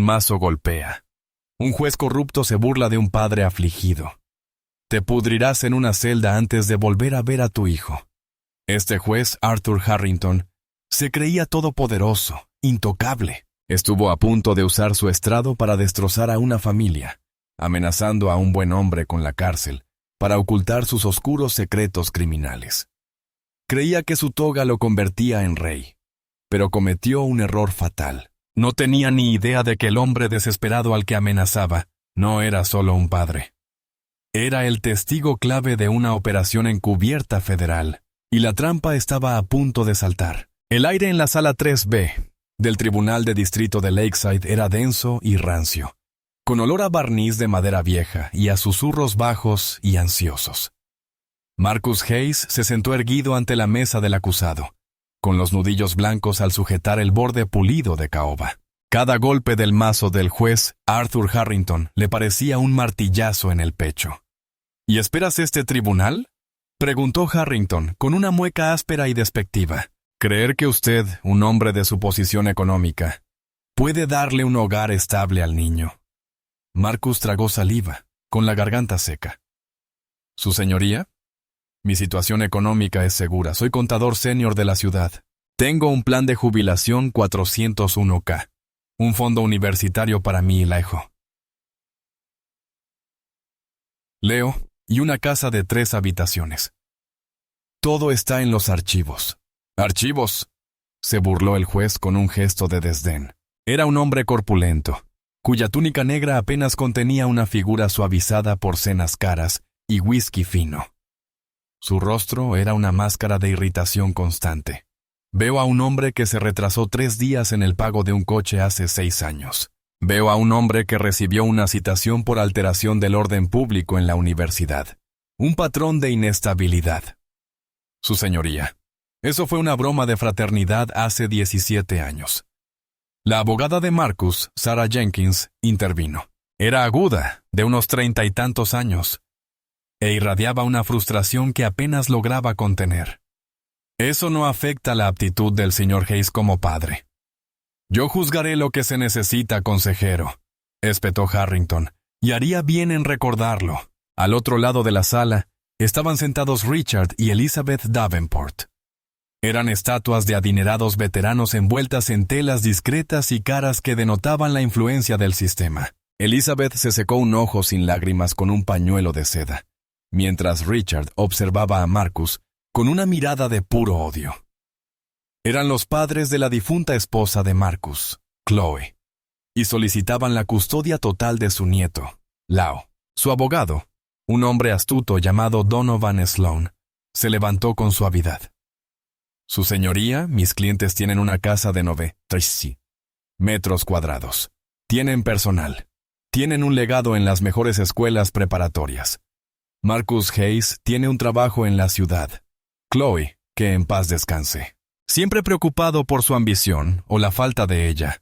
un mazo golpea. Un juez corrupto se burla de un padre afligido. Te pudrirás en una celda antes de volver a ver a tu hijo. Este juez, Arthur Harrington, se creía todopoderoso, intocable. Estuvo a punto de usar su estrado para destrozar a una familia, amenazando a un buen hombre con la cárcel para ocultar sus oscuros secretos criminales. Creía que su toga lo convertía en rey, pero cometió un error fatal. No tenía ni idea de que el hombre desesperado al que amenazaba no era solo un padre. Era el testigo clave de una operación encubierta federal, y la trampa estaba a punto de saltar. El aire en la sala 3B del Tribunal de Distrito de Lakeside era denso y rancio, con olor a barniz de madera vieja y a susurros bajos y ansiosos. Marcus Hayes se sentó erguido ante la mesa del acusado, con los nudillos blancos al sujetar el borde pulido de caoba. Cada golpe del mazo del juez Arthur Harrington le parecía un martillazo en el pecho. ¿Y esperas este tribunal?, preguntó Harrington con una mueca áspera y despectiva. ¿Creer que usted, un hombre de su posición económica, puede darle un hogar estable al niño? Marcus tragó saliva, con la garganta seca. ¿Su señoría? Mi situación económica es segura. Soy contador senior de la ciudad. Tengo un plan de jubilación 401k. Un fondo universitario para mi hijo, Leo, y una casa de 3 habitaciones. Todo está en los archivos. ¿Archivos?, se burló el juez con un gesto de desdén. Era un hombre corpulento, cuya túnica negra apenas contenía una figura suavizada por cenas caras y whisky fino. Su rostro era una máscara de irritación constante. Veo a un hombre que se retrasó 3 días en el pago de un coche hace 6 años. Veo a un hombre que recibió una citación por alteración del orden público en la universidad. Un patrón de inestabilidad. Su señoría, eso fue una broma de fraternidad hace 17 años. La abogada de Marcus, Sarah Jenkins, intervino. Era aguda, de unos 30 y tantos años, e irradiaba una frustración que apenas lograba contener. Eso no afecta la aptitud del señor Hayes como padre. Yo juzgaré lo que se necesita, consejero, espetó Harrington, y haría bien en recordarlo. Al otro lado de la sala estaban sentados Richard y Elizabeth Davenport. Eran estatuas de adinerados veteranos envueltas en telas discretas y caras que denotaban la influencia del sistema. Elizabeth se secó un ojo sin lágrimas con un pañuelo de seda, mientras Richard observaba a Marcus con una mirada de puro odio. Eran los padres de la difunta esposa de Marcus, Chloe, y solicitaban la custodia total de su nieto, Lau. Su abogado, un hombre astuto llamado Donovan Sloan, se levantó con suavidad. Su señoría, mis clientes tienen una casa de 93 metros cuadrados. Tienen personal. Tienen un legado en las mejores escuelas preparatorias. Marcus Hayes tiene un trabajo en la ciudad. Chloe, que en paz descanse. Siempre preocupado por su ambición o la falta de ella.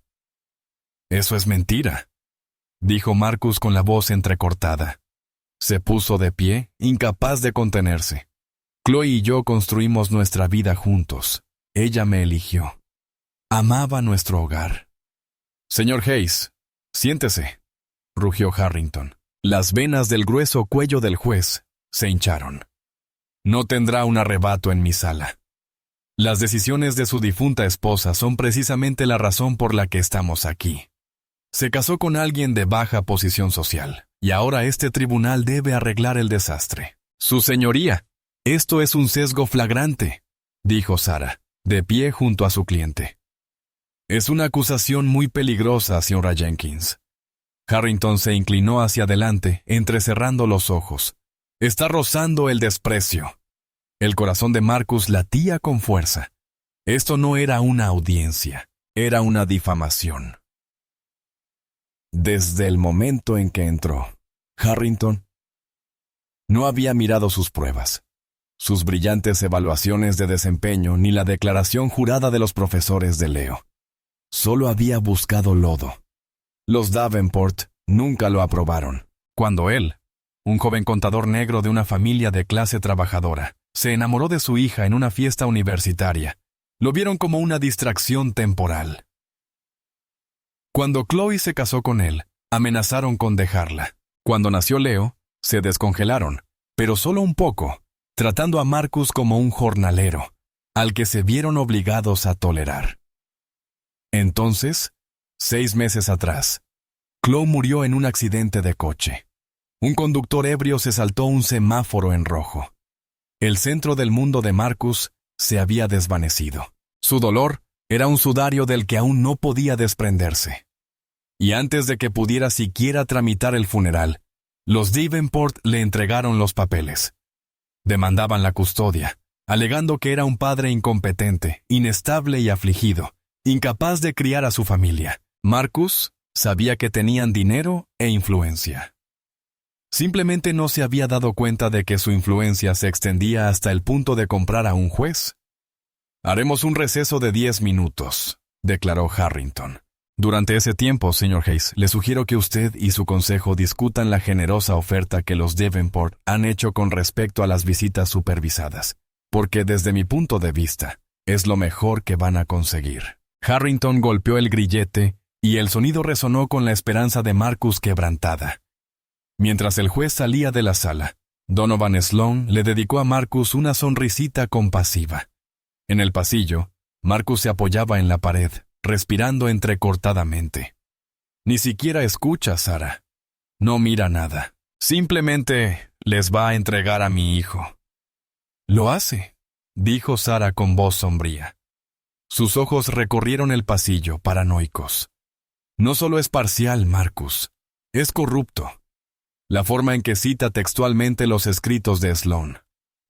Eso es mentira, dijo Marcus con la voz entrecortada. Se puso de pie, incapaz de contenerse. Chloe y yo construimos nuestra vida juntos. Ella me eligió. Amaba nuestro hogar. Señor Hayes, siéntese, rugió Harrington. Las venas del grueso cuello del juez se hincharon. No tendrá un arrebato en mi sala. Las decisiones de su difunta esposa son precisamente la razón por la que estamos aquí. Se casó con alguien de baja posición social, y ahora este tribunal debe arreglar el desastre. Su señoría, esto es un sesgo flagrante, dijo Sarah, de pie junto a su cliente. Es una acusación muy peligrosa, señora Jenkins. Harrington se inclinó hacia adelante, entrecerrando los ojos. Está rozando el desprecio. El corazón de Marcus latía con fuerza. Esto no era una audiencia, era una difamación. Desde el momento en que entró, Harrington no había mirado sus pruebas, sus brillantes evaluaciones de desempeño ni la declaración jurada de los profesores de Leo. Solo había buscado lodo. Los Davenport nunca lo aprobaron. Cuando él, un joven contador negro de una familia de clase trabajadora, se enamoró de su hija en una fiesta universitaria, lo vieron como una distracción temporal. Cuando Chloe se casó con él, amenazaron con dejarla. Cuando nació Leo, se descongelaron, pero solo un poco, tratando a Marcus como un jornalero, al que se vieron obligados a tolerar. Entonces, 6 meses atrás, Chloe murió en un accidente de coche. Un conductor ebrio se saltó un semáforo en rojo. El centro del mundo de Marcus se había desvanecido. Su dolor era un sudario del que aún no podía desprenderse. Y antes de que pudiera siquiera tramitar el funeral, los Davenport le entregaron los papeles. Demandaban la custodia, alegando que era un padre incompetente, inestable y afligido, incapaz de criar a su familia. Marcus sabía que tenían dinero e influencia. Simplemente no se había dado cuenta de que su influencia se extendía hasta el punto de comprar a un juez. «Haremos un receso de 10 minutos», declaró Harrington. «Durante ese tiempo, señor Hayes, le sugiero que usted y su consejo discutan la generosa oferta que los Davenport han hecho con respecto a las visitas supervisadas, porque desde mi punto de vista, es lo mejor que van a conseguir». Harrington golpeó el grillete y el sonido resonó con la esperanza de Marcus quebrantada. Mientras el juez salía de la sala, Donovan Sloan le dedicó a Marcus una sonrisita compasiva. En el pasillo, Marcus se apoyaba en la pared, respirando entrecortadamente. Ni siquiera escucha, Sarah. No mira nada. Simplemente les va a entregar a mi hijo. «Lo hace», dijo Sarah con voz sombría. Sus ojos recorrieron el pasillo, paranoicos. «No solo es parcial, Marcus. Es corrupto». La forma en que cita textualmente los escritos de Sloan.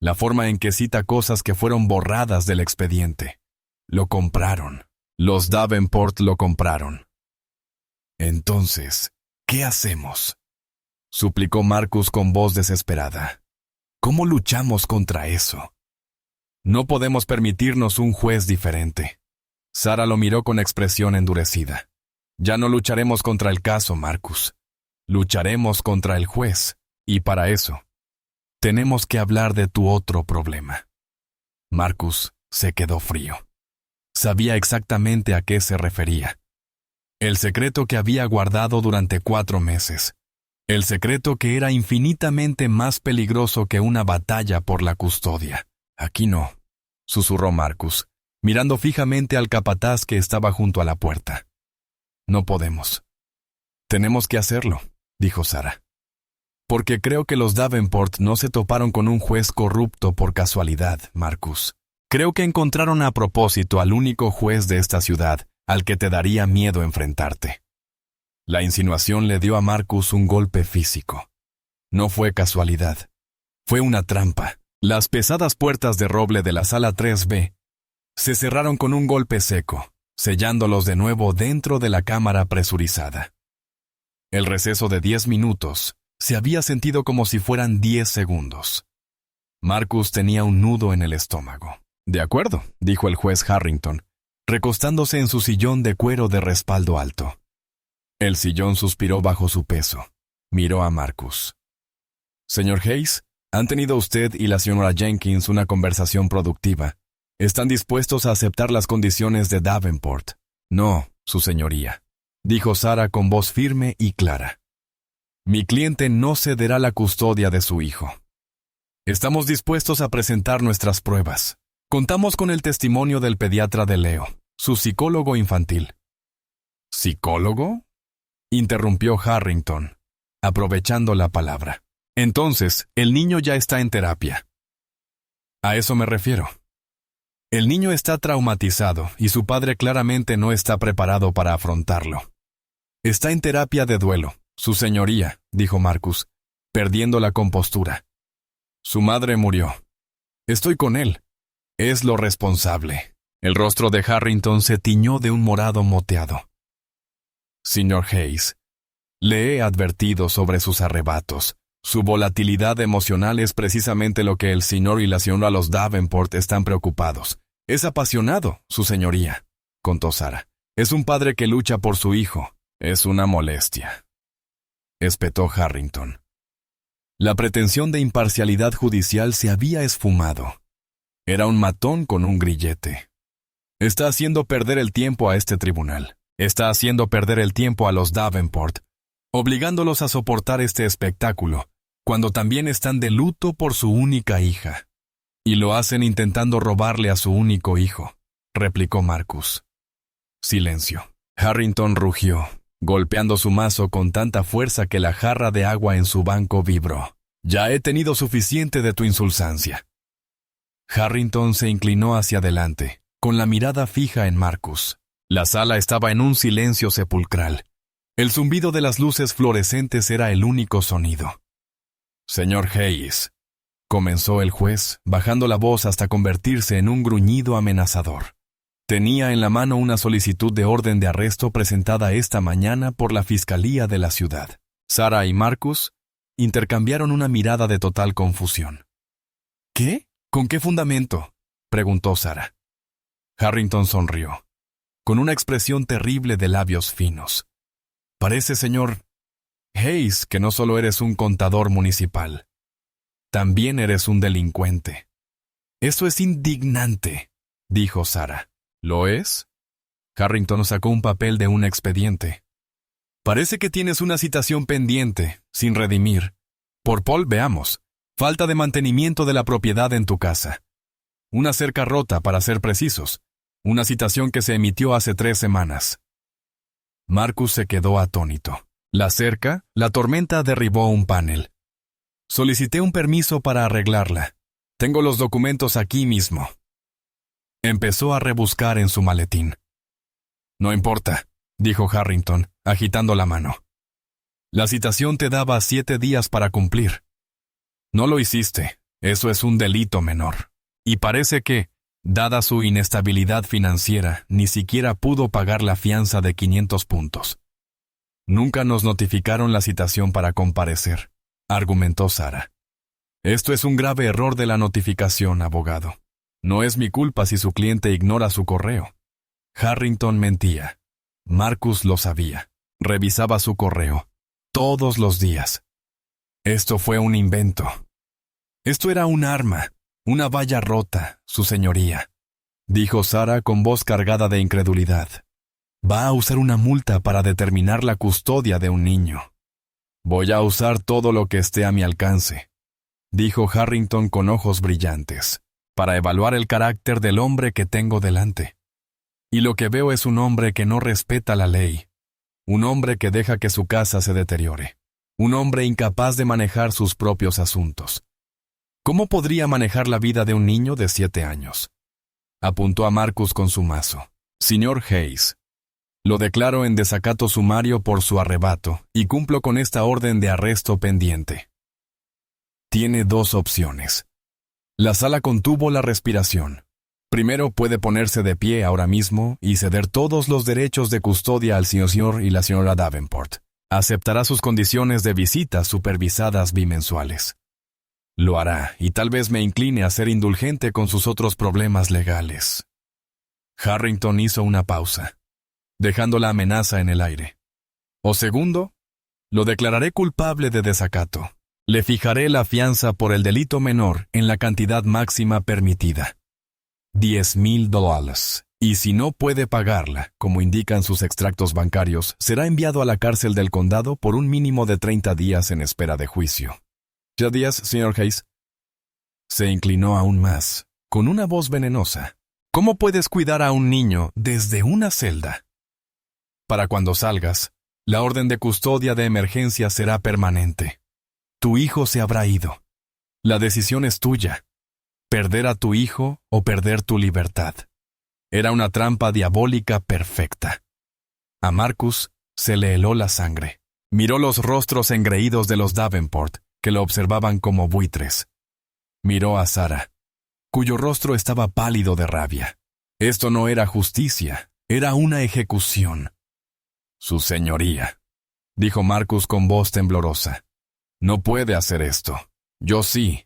La forma en que cita cosas que fueron borradas del expediente. Lo compraron. Los Davenport lo compraron. «Entonces, ¿qué hacemos?», suplicó Marcus con voz desesperada. «¿Cómo luchamos contra eso? No podemos permitirnos un juez diferente». Sarah lo miró con expresión endurecida. «Ya no lucharemos contra el caso, Marcus. Lucharemos contra el juez, y para eso, tenemos que hablar de tu otro problema». Marcus se quedó frío. Sabía exactamente a qué se refería. El secreto que había guardado durante 4 meses. El secreto que era infinitamente más peligroso que una batalla por la custodia. «Aquí no», susurró Marcus, mirando fijamente al capataz que estaba junto a la puerta. «No podemos». «Tenemos que hacerlo», dijo Sarah. «Porque creo que los Davenport no se toparon con un juez corrupto por casualidad, Marcus. Creo que encontraron a propósito al único juez de esta ciudad al que te daría miedo enfrentarte». La insinuación le dio a Marcus un golpe físico. No fue casualidad. Fue una trampa. Las pesadas puertas de roble de la sala 3B se cerraron con un golpe seco, sellándolos de nuevo dentro de la cámara presurizada. El receso de 10 minutos se había sentido como si fueran 10 segundos. Marcus tenía un nudo en el estómago. «De acuerdo», dijo el juez Harrington, recostándose en su sillón de cuero de respaldo alto. El sillón suspiró bajo su peso. Miró a Marcus. «Señor Hayes, han tenido usted y la señora Jenkins una conversación productiva. ¿Están dispuestos a aceptar las condiciones de Davenport?» «No, su señoría», dijo Sarah con voz firme y clara. «Mi cliente no cederá la custodia de su hijo. Estamos dispuestos a presentar nuestras pruebas. Contamos con el testimonio del pediatra de Leo, su psicólogo infantil». «¿Psicólogo?», interrumpió Harrington, aprovechando la palabra. «Entonces, el niño ya está en terapia». «A eso me refiero. El niño está traumatizado y su padre claramente no está preparado para afrontarlo. Está en terapia de duelo, su señoría», dijo Marcus, perdiendo la compostura. «Su madre murió. Estoy con él. Es lo responsable». El rostro de Harrington se tiñó de un morado moteado. «Señor Hayes, le he advertido sobre sus arrebatos. Su volatilidad emocional es precisamente lo que el señor y la señora los Davenport están preocupados. Es apasionado, su señoría», contó Sarah. «Es un padre que lucha por su hijo. Es una molestia», espetó Harrington. La pretensión de imparcialidad judicial se había esfumado. Era un matón con un grillete. «Está haciendo perder el tiempo a este tribunal. Está haciendo perder el tiempo a los Davenport, obligándolos a soportar este espectáculo, cuando también están de luto por su única hija. Y lo hacen intentando robarle a su único hijo, replicó Marcus. Silencio. Harrington rugió, golpeando su mazo con tanta fuerza que la jarra de agua en su banco vibró. Ya he tenido suficiente de tu insulsancia. Harrington se inclinó hacia adelante, con la mirada fija en Marcus. La sala estaba en un silencio sepulcral. El zumbido de las luces fluorescentes era el único sonido. Señor Hayes, comenzó el juez, bajando la voz hasta convertirse en un gruñido amenazador. Tenía en la mano una solicitud de orden de arresto presentada esta mañana por la Fiscalía de la ciudad. Sarah y Marcus intercambiaron una mirada de total confusión. ¿Qué? ¿Con qué fundamento?, preguntó Sarah. Harrington sonrió, con una expresión terrible de labios finos. Parece, señor Hayes, que no solo eres un contador municipal, también eres un delincuente. Eso es indignante, dijo Sarah. ¿Lo es? Harrington sacó un papel de un expediente. Parece que tienes una citación pendiente, sin redimir. Por Paul, veamos. Falta de mantenimiento de la propiedad en tu casa. Una cerca rota, para ser precisos. Una citación que se emitió hace 3 semanas. Marcus se quedó atónito. La cerca, la tormenta derribó un panel. Solicité un permiso para arreglarla. Tengo los documentos aquí mismo. Empezó a rebuscar en su maletín. No importa, dijo Harrington, agitando la mano. La citación te daba 7 días para cumplir. No lo hiciste, eso es un delito menor. Y parece que, dada su inestabilidad financiera, ni siquiera pudo pagar la fianza de 500 puntos. Nunca nos notificaron la citación para comparecer, argumentó Sarah. Esto es un grave error de la notificación, abogado. No es mi culpa si su cliente ignora su correo. Harrington mentía. Marcus lo sabía. Revisaba su correo todos los días. Esto fue un invento. Esto era un arma, una valla rota, su señoría, dijo Sarah con voz cargada de incredulidad. Va a usar una multa para determinar la custodia de un niño. Voy a usar todo lo que esté a mi alcance, dijo Harrington con ojos brillantes, para evaluar el carácter del hombre que tengo delante. Y lo que veo es un hombre que no respeta la ley, un hombre que deja que su casa se deteriore, un hombre incapaz de manejar sus propios asuntos. ¿Cómo podría manejar la vida de un niño de 7 años? Apuntó a Marcus con su mazo. Señor Hayes, lo declaro en desacato sumario por su arrebato y cumplo con esta orden de arresto pendiente. Tiene 2 opciones. La sala contuvo la respiración. Primero puede ponerse de pie ahora mismo y ceder todos los derechos de custodia al señor y la señora Davenport. Aceptará sus condiciones de visitas supervisadas bimensuales. Lo hará y tal vez me incline a ser indulgente con sus otros problemas legales. Harrington hizo una pausa, dejando la amenaza en el aire. O segundo, lo declararé culpable de desacato. Le fijaré la fianza por el delito menor en la cantidad máxima permitida. $10,000. Y si no puede pagarla, como indican sus extractos bancarios, será enviado a la cárcel del condado por un mínimo de 30 días en espera de juicio. ¿Ya días, señor Hayes? Se inclinó aún más, con una voz venenosa. ¿Cómo puedes cuidar a un niño desde una celda? Para cuando salgas, la orden de custodia de emergencia será permanente. Tu hijo se habrá ido. La decisión es tuya. Perder a tu hijo o perder tu libertad. Era una trampa diabólica perfecta. A Marcus se le heló la sangre. Miró los rostros engreídos de los Davenport, que lo observaban como buitres. Miró a Sarah, cuyo rostro estaba pálido de rabia. Esto no era justicia, era una ejecución. Su señoría, dijo Marcus con voz temblorosa. No puede hacer esto. Yo sí,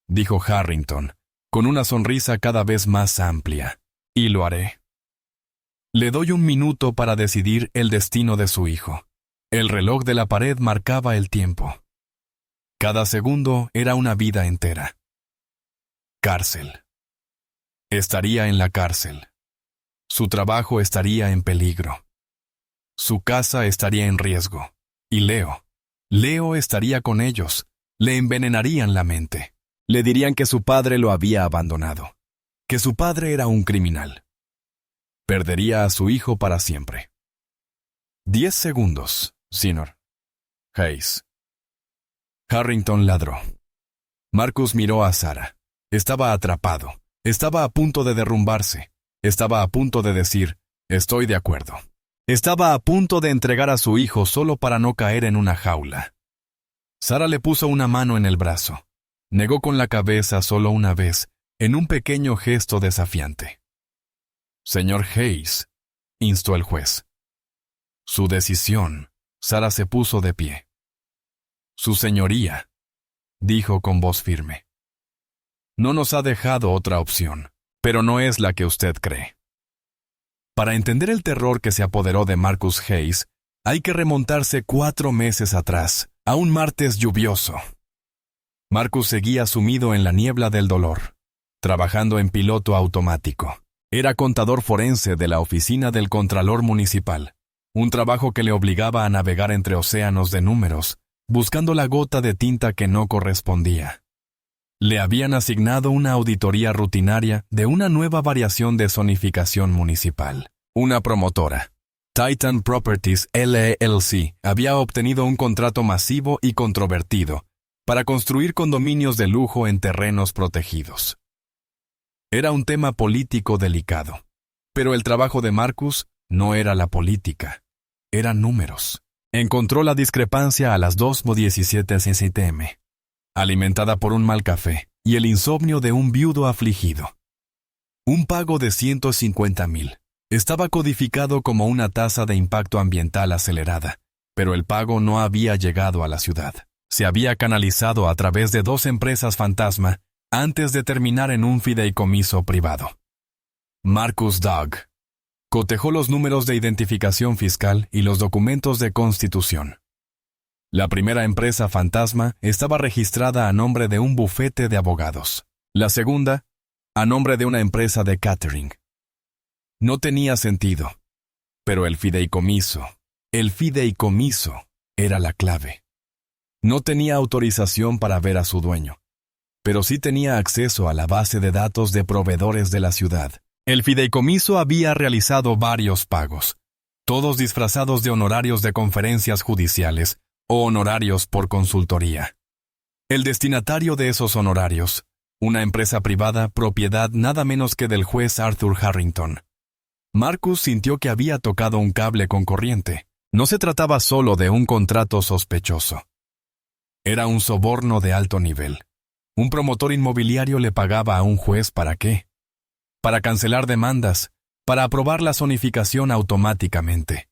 dijo Harrington, con una sonrisa cada vez más amplia. Y lo haré. Le doy 1 minuto para decidir el destino de su hijo. El reloj de la pared marcaba el tiempo. Cada segundo era una vida entera. Cárcel. Estaría en la cárcel. Su trabajo estaría en peligro. Su casa estaría en riesgo. Y Leo estaría con ellos. Le envenenarían la mente. Le dirían que su padre lo había abandonado. Que su padre era un criminal. Perdería a su hijo para siempre. 10 segundos, Sr. Hayes. Harrington ladró. Marcus miró a Sarah. Estaba atrapado. Estaba a punto de derrumbarse. Estaba a punto de decir, estoy de acuerdo. Estaba a punto de entregar a su hijo solo para no caer en una jaula. Sarah le puso una mano en el brazo. Negó con la cabeza solo una vez, en un pequeño gesto desafiante. Señor Hayes, instó el juez. Su decisión. Sarah se puso de pie. Su señoría, dijo con voz firme. No nos ha dejado otra opción, pero no es la que usted cree. Para entender el terror que se apoderó de Marcus Hayes, hay que remontarse 4 meses atrás, a un martes lluvioso. Marcus seguía sumido en la niebla del dolor, trabajando en piloto automático. Era contador forense de la oficina del Contralor Municipal, un trabajo que le obligaba a navegar entre océanos de números, buscando la gota de tinta que no correspondía. Le habían asignado una auditoría rutinaria de una nueva variación de zonificación municipal. Una promotora, Titan Properties LLC, había obtenido un contrato masivo y controvertido para construir condominios de lujo en terrenos protegidos. Era un tema político delicado, pero el trabajo de Marcus no era la política, eran números. Encontró la discrepancia a las 2:17 CTM, alimentada por un mal café y el insomnio de un viudo afligido. Un pago de $150,000 estaba codificado como una tasa de impacto ambiental acelerada, pero el pago no había llegado a la ciudad. Se había canalizado a través de 2 empresas fantasma antes de terminar en un fideicomiso privado. Marcus Dog cotejó los números de identificación fiscal y los documentos de constitución. La primera empresa fantasma estaba registrada a nombre de un bufete de abogados. La segunda, a nombre de una empresa de catering. No tenía sentido, pero el fideicomiso era la clave. No tenía autorización para ver a su dueño, pero sí tenía acceso a la base de datos de proveedores de la ciudad. El fideicomiso había realizado varios pagos, todos disfrazados de honorarios de conferencias judiciales o honorarios por consultoría. El destinatario de esos honorarios, una empresa privada propiedad nada menos que del juez Arthur Harrington. Marcus sintió que había tocado un cable con corriente. No se trataba solo de un contrato sospechoso. Era un soborno de alto nivel. Un promotor inmobiliario le pagaba a un juez ¿para qué? Para cancelar demandas, para aprobar la zonificación automáticamente.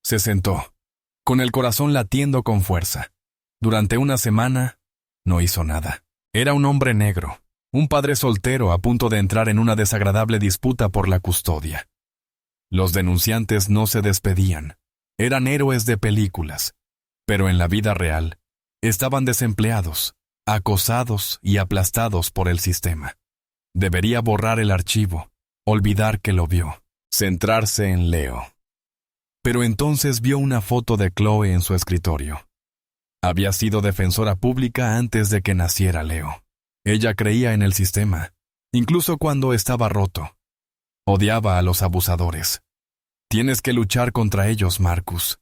Se sentó, con el corazón latiendo con fuerza. Durante una semana, no hizo nada. Era un hombre negro, un padre soltero a punto de entrar en una desagradable disputa por la custodia. Los denunciantes no se despedían. Eran héroes de películas, pero en la vida real, estaban desempleados, acosados y aplastados por el sistema. Debería borrar el archivo, olvidar que lo vio, centrarse en Leo. Pero entonces vio una foto de Chloe en su escritorio. Había sido defensora pública antes de que naciera Leo. Ella creía en el sistema, incluso cuando estaba roto. Odiaba a los abusadores. Tienes que luchar contra ellos, Marcus.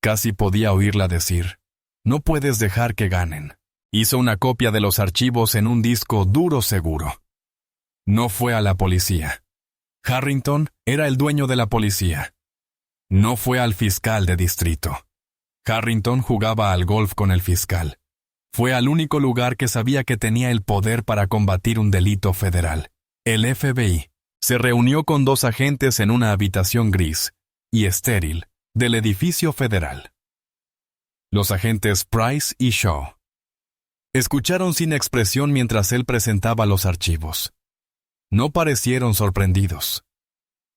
Casi podía oírla decir, no puedes dejar que ganen. Hizo una copia de los archivos en un disco duro seguro. No fue a la policía. Harrington era el dueño de la policía. No fue al fiscal de distrito. Harrington jugaba al golf con el fiscal. Fue al único lugar que sabía que tenía el poder para combatir un delito federal. El FBI se reunió con 2 agentes en una habitación gris y estéril del edificio federal. Los agentes Price y Shaw escucharon sin expresión mientras él presentaba los archivos. No parecieron sorprendidos.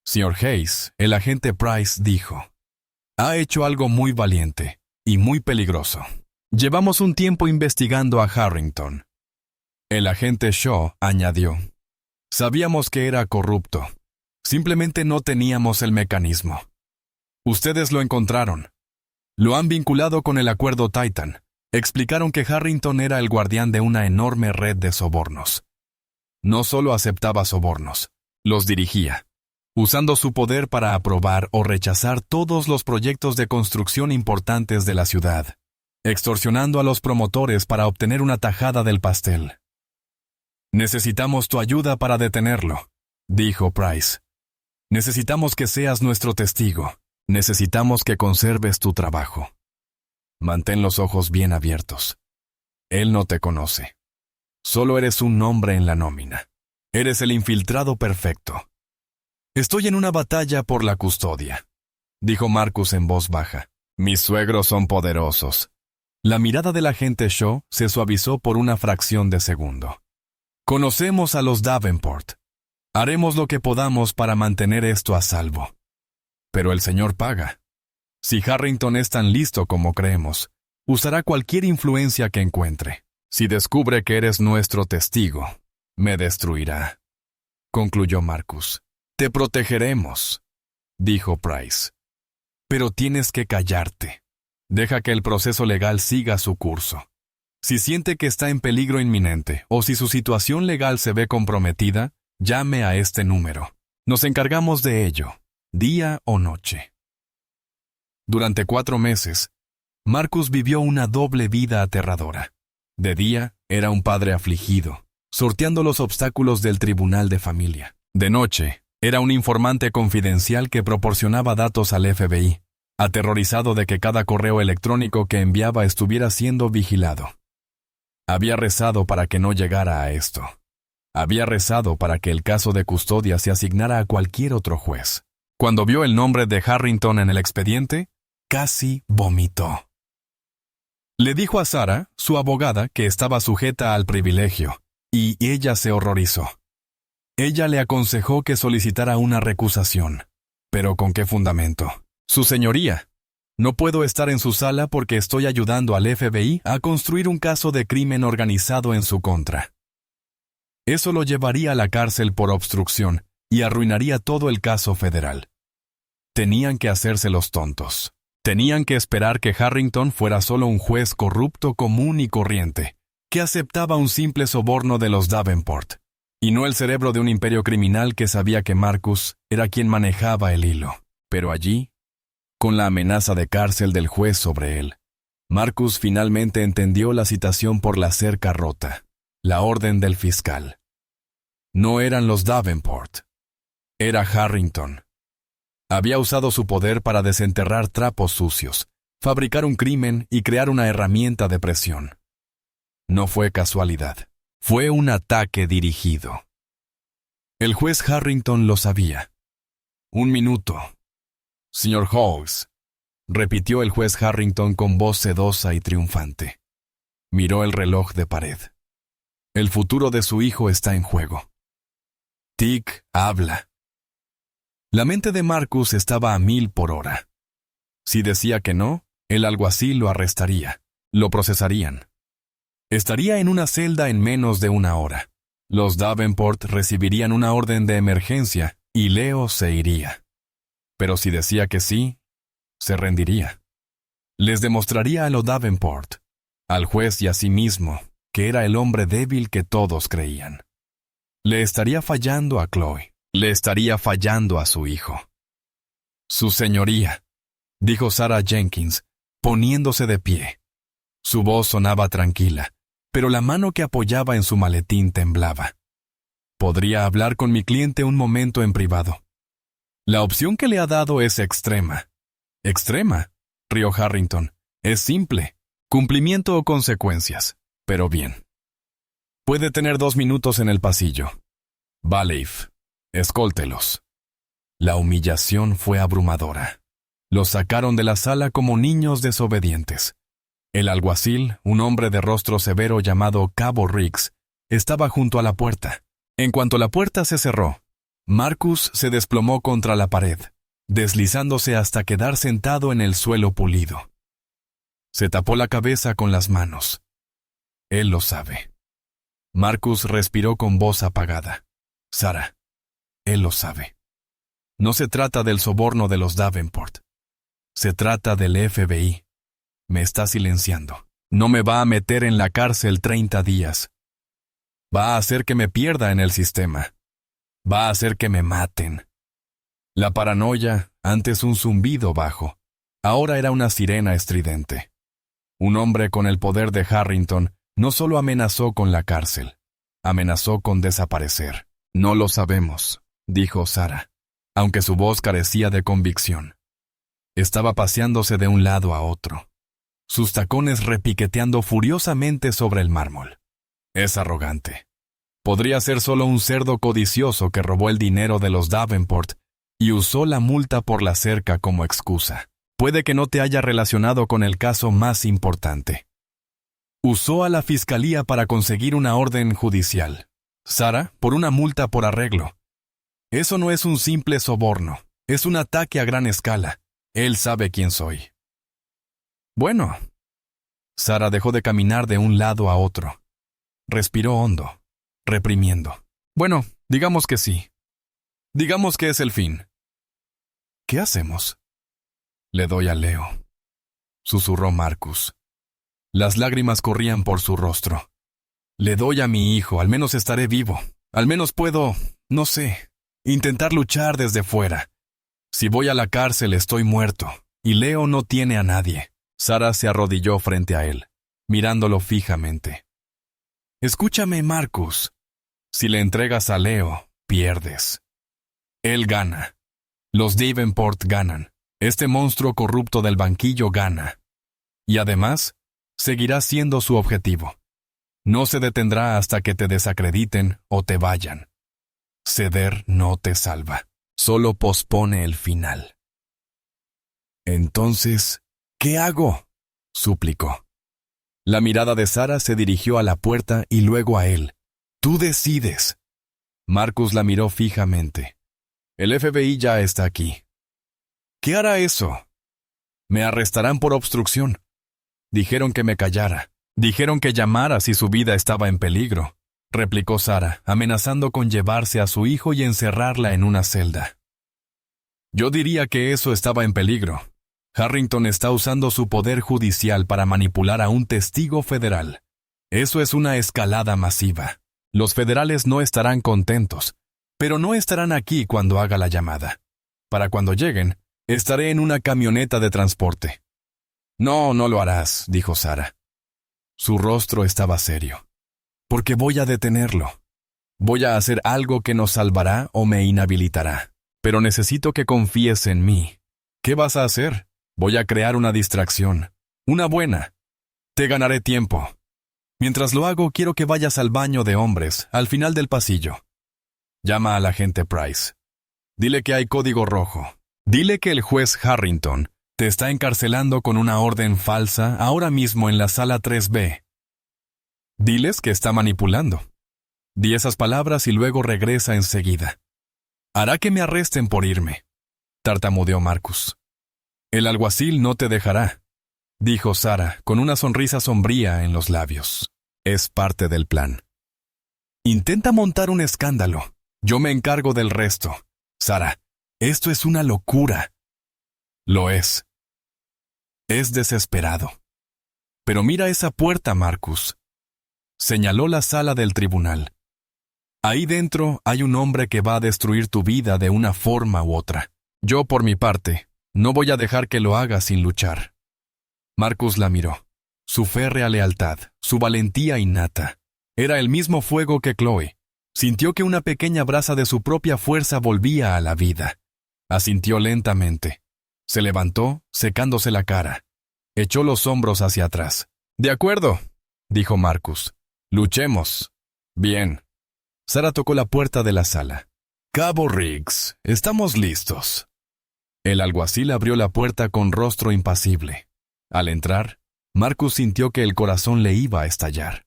Sr. Hayes, el agente Price, dijo, ha hecho algo muy valiente y muy peligroso. Llevamos un tiempo investigando a Harrington. El agente Shaw añadió, sabíamos que era corrupto. Simplemente no teníamos el mecanismo. Ustedes lo encontraron. Lo han vinculado con el acuerdo Titan. Explicaron que Harrington era el guardián de una enorme red de sobornos. No solo aceptaba sobornos, los dirigía, usando su poder para aprobar o rechazar todos los proyectos de construcción importantes de la ciudad, extorsionando a los promotores para obtener una tajada del pastel. «Necesitamos tu ayuda para detenerlo», dijo Price. «Necesitamos que seas nuestro testigo. Necesitamos que conserves tu trabajo. Mantén los ojos bien abiertos. Él no te conoce. Solo eres un nombre en la nómina. Eres el infiltrado perfecto». «Estoy en una batalla por la custodia», dijo Marcus en voz baja. «Mis suegros son poderosos». La mirada del agente Shaw se suavizó por una fracción de segundo. «Conocemos a los Davenport. Haremos lo que podamos para mantener esto a salvo. Pero el señor paga. Si Harrington es tan listo como creemos, usará cualquier influencia que encuentre. Si descubre que eres nuestro testigo, me destruirá», concluyó Marcus. «Te protegeremos», dijo Price. «Pero tienes que callarte. Deja que el proceso legal siga su curso. Si siente que está en peligro inminente o si su situación legal se ve comprometida, llame a este número. Nos encargamos de ello, día o noche». Durante 4 meses, Marcus vivió una doble vida aterradora. De día, era un padre afligido, sorteando los obstáculos del tribunal de familia. De noche, era un informante confidencial que proporcionaba datos al FBI, aterrorizado de que cada correo electrónico que enviaba estuviera siendo vigilado. Había rezado para que no llegara a esto. Había rezado para que el caso de custodia se asignara a cualquier otro juez. Cuando vio el nombre de Harrington en el expediente, casi vomitó. Le dijo a Sarah, su abogada, que estaba sujeta al privilegio, y ella se horrorizó. Ella le aconsejó que solicitara una recusación. ¿Pero con qué fundamento? «Su señoría, no puedo estar en su sala porque estoy ayudando al FBI a construir un caso de crimen organizado en su contra. Eso lo llevaría a la cárcel por obstrucción y arruinaría todo el caso federal». Tenían que hacerse los tontos. Tenían que esperar que Harrington fuera solo un juez corrupto común y corriente, que aceptaba un simple soborno de los Davenport, y no el cerebro de un imperio criminal que sabía que Marcus era quien manejaba el hilo. Pero allí, con la amenaza de cárcel del juez sobre él, Marcus finalmente entendió la citación por la cerca rota, la orden del fiscal. No eran los Davenport. Era Harrington. Había usado su poder para desenterrar trapos sucios, fabricar un crimen y crear una herramienta de presión. No fue casualidad. Fue un ataque dirigido. El juez Harrington lo sabía. «Un minuto. Señor Hawes», repitió el juez Harrington con voz sedosa y triunfante. Miró el reloj de pared. El futuro de su hijo está en juego. Tick habla. La mente de Marcus estaba a 1000 por hora. Si decía que no, el alguacil lo arrestaría, lo procesarían. Estaría en una celda en menos de 1 hora. Los Davenport recibirían una orden de emergencia y Leo se iría. Pero si decía que sí, se rendiría. Les demostraría a los Davenport, al juez y a sí mismo, que era el hombre débil que todos creían. Le estaría fallando a Chloe. Le estaría fallando a su hijo. «Su señoría», dijo Sarah Jenkins, poniéndose de pie. Su voz sonaba tranquila, pero la mano que apoyaba en su maletín temblaba. «¿Podría hablar con mi cliente un momento en privado?» «La opción que le ha dado es extrema». «¿Extrema?», rió Harrington. «Es simple. Cumplimiento o consecuencias. Pero bien. Puede tener 2 minutos en el pasillo. Baleif, escóltelos». La humillación fue abrumadora. Los sacaron de la sala como niños desobedientes. El alguacil, un hombre de rostro severo llamado Cabo Riggs, estaba junto a la puerta. En cuanto la puerta se cerró, Marcus se desplomó contra la pared, deslizándose hasta quedar sentado en el suelo pulido. Se tapó la cabeza con las manos. Él lo sabe. Marcus respiró con voz apagada. «Sarah, él lo sabe. No se trata del soborno de los Davenport. Se trata del FBI. Me está silenciando. No me va a meter en la cárcel 30 días. Va a hacer que me pierda en el sistema. Va a hacer que me maten. La paranoia, antes un zumbido bajo, ahora era una sirena estridente. Un hombre con el poder de Harrington no solo amenazó con la cárcel, amenazó con desaparecer. No lo sabemos, dijo Sarah, aunque su voz carecía de convicción. Estaba paseándose de un lado a otro, sus tacones repiqueteando furiosamente sobre el mármol. Es arrogante. Podría ser solo un cerdo codicioso que robó el dinero de los Davenport y usó la multa por la cerca como excusa. Puede que no te haya relacionado con el caso más importante. Usó a la fiscalía para conseguir una orden judicial. Sarah, por una multa por arreglo. Eso no es un simple soborno, es un ataque a gran escala. Él sabe quién soy. Bueno. Sarah dejó de caminar de un lado a otro. Respiró hondo, reprimiendo. Bueno, digamos que sí. Digamos que es el fin. ¿Qué hacemos? Le doy a Leo, susurró Marcus. Las lágrimas corrían por su rostro. Le doy a mi hijo, al menos estaré vivo. Al menos puedo, no sé, intentar luchar desde fuera. Si voy a la cárcel estoy muerto, y Leo no tiene a nadie. Sarah se arrodilló frente a él, mirándolo fijamente. Escúchame, Marcus. Si le entregas a Leo, pierdes. Él gana. Los Davenport ganan. Este monstruo corrupto del banquillo gana. Y además, seguirá siendo su objetivo. No se detendrá hasta que te desacrediten o te vayan. Ceder no te salva, solo pospone el final. Entonces, ¿qué hago?, suplicó. La mirada de Sarah se dirigió a la puerta y luego a él. Tú decides. Marcus la miró fijamente. El FBI ya está aquí. ¿Qué hará eso? Me arrestarán por obstrucción. Dijeron que me callara. Dijeron que llamara si su vida estaba en peligro, replicó Sarah, amenazando con llevarse a su hijo y encerrarla en una celda. Yo diría que eso estaba en peligro. Harrington está usando su poder judicial para manipular a un testigo federal. Eso es una escalada masiva. Los federales no estarán contentos, pero no estarán aquí cuando haga la llamada. Para cuando lleguen, estaré en una camioneta de transporte. No, no lo harás, dijo Sarah. Su rostro estaba serio. Porque voy a detenerlo. Voy a hacer algo que nos salvará o me inhabilitará. Pero necesito que confíes en mí. ¿Qué vas a hacer? Voy a crear una distracción. Una buena. Te ganaré tiempo. Mientras lo hago, quiero que vayas al baño de hombres, al final del pasillo. Llama al agente Price. Dile que hay código rojo. Dile que el juez Harrington te está encarcelando con una orden falsa ahora mismo en la sala 3B. Diles que está manipulando. Di esas palabras y luego regresa enseguida. Hará que me arresten por irme, tartamudeó Marcus. El alguacil no te dejará, dijo Sarah con una sonrisa sombría en los labios. Es parte del plan. Intenta montar un escándalo. Yo me encargo del resto. Sarah, esto es una locura. Lo es. Es desesperado. Pero mira esa puerta, Marcus. Señaló la sala del tribunal. Ahí dentro hay un hombre que va a destruir tu vida de una forma u otra. Yo, por mi parte, no voy a dejar que lo haga sin luchar. Marcus la miró. Su férrea lealtad, su valentía innata. Era el mismo fuego que Chloe. Sintió que una pequeña brasa de su propia fuerza volvía a la vida. Asintió lentamente. Se levantó, secándose la cara. Echó los hombros hacia atrás. De acuerdo, dijo Marcus. Luchemos. Bien. Sarah tocó la puerta de la sala. Cabo Riggs, estamos listos. El alguacil abrió la puerta con rostro impasible. Al entrar, Marcus sintió que el corazón le iba a estallar.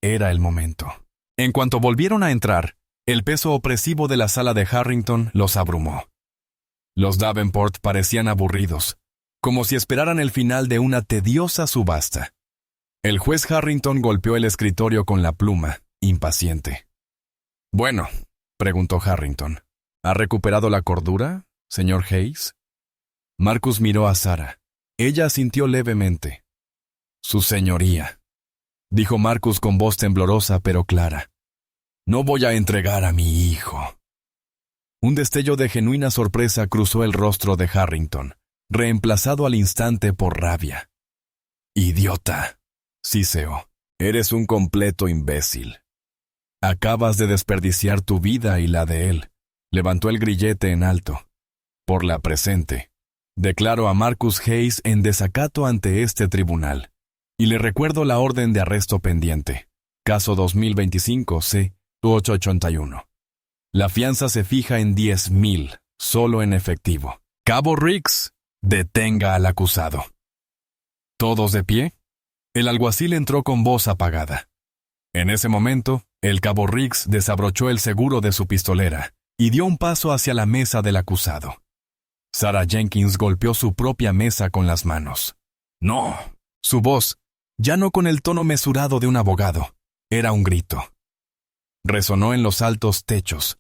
Era el momento. En cuanto volvieron a entrar, el peso opresivo de la sala de Harrington los abrumó. Los Davenport parecían aburridos, como si esperaran el final de una tediosa subasta. El juez Harrington golpeó el escritorio con la pluma, impaciente. Bueno, preguntó Harrington, ¿ha recuperado la cordura, señor Hayes? Marcus miró a Sara. Ella asintió levemente. Su señoría, dijo Marcus con voz temblorosa pero clara. No voy a entregar a mi hijo. Un destello de genuina sorpresa cruzó el rostro de Harrington, reemplazado al instante por rabia. Idiota, siseó. Eres un completo imbécil. Acabas de desperdiciar tu vida y la de él. Levantó el grillete en alto. Por la presente, declaro a Marcus Hayes en desacato ante este tribunal. Y le recuerdo la orden de arresto pendiente. Caso 2025 C-881. La fianza se fija en 10,000, solo en efectivo. Cabo Riggs, detenga al acusado. ¿Todos de pie? El alguacil entró con voz apagada. En ese momento, el cabo Riggs desabrochó el seguro de su pistolera y dio un paso hacia la mesa del acusado. Sarah Jenkins golpeó su propia mesa con las manos. ¡No! Su voz, ya no con el tono mesurado de un abogado, era un grito. Resonó en los altos techos,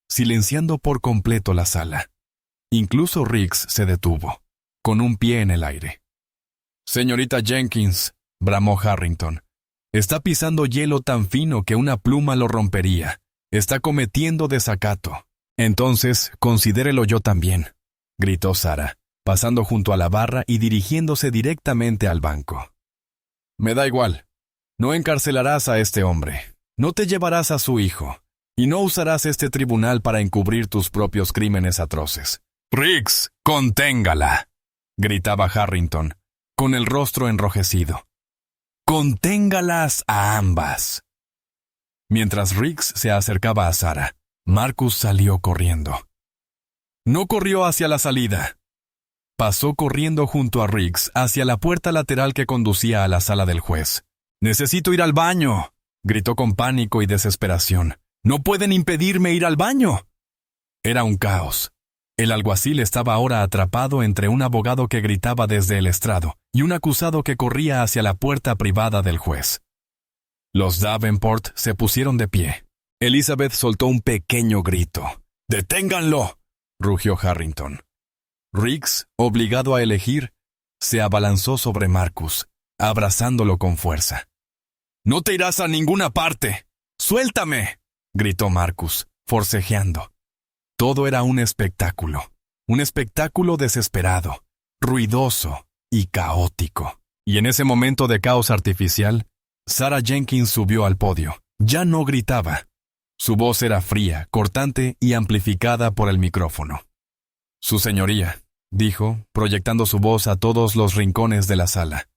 silenciando por completo la sala. Incluso Riggs se detuvo, con un pie en el aire. «Señorita Jenkins», bramó Harrington, «está pisando hielo tan fino que una pluma lo rompería. Está cometiendo desacato». «Entonces, considérelo yo también», gritó Sarah, pasando junto a la barra y dirigiéndose directamente al banco. «Me da igual. No encarcelarás a este hombre. No te llevarás a su hijo. Y no usarás este tribunal para encubrir tus propios crímenes atroces». «Riggs, conténgala», gritaba Harrington, con el rostro enrojecido. «Conténgalas a ambas». Mientras Riggs se acercaba a Sarah, Marcus salió corriendo. No corrió hacia la salida. Pasó corriendo junto a Riggs hacia la puerta lateral que conducía a la sala del juez. «¡Necesito ir al baño!», gritó con pánico y desesperación. «¡No pueden impedirme ir al baño!». Era un caos. El alguacil estaba ahora atrapado entre un abogado que gritaba desde el estrado y un acusado que corría hacia la puerta privada del juez. Los Davenport se pusieron de pie. Elizabeth soltó un pequeño grito. «¡Deténganlo!», rugió Harrington. Riggs, obligado a elegir, se abalanzó sobre Marcus, abrazándolo con fuerza. «¡No te irás a ninguna parte! ¡Suéltame!», gritó Marcus, forcejeando. Todo era un espectáculo desesperado, ruidoso y caótico. Y en ese momento de caos artificial, Sarah Jenkins subió al podio. Ya no gritaba. Su voz era fría, cortante y amplificada por el micrófono. «Su señoría», dijo, proyectando su voz a todos los rincones de la sala.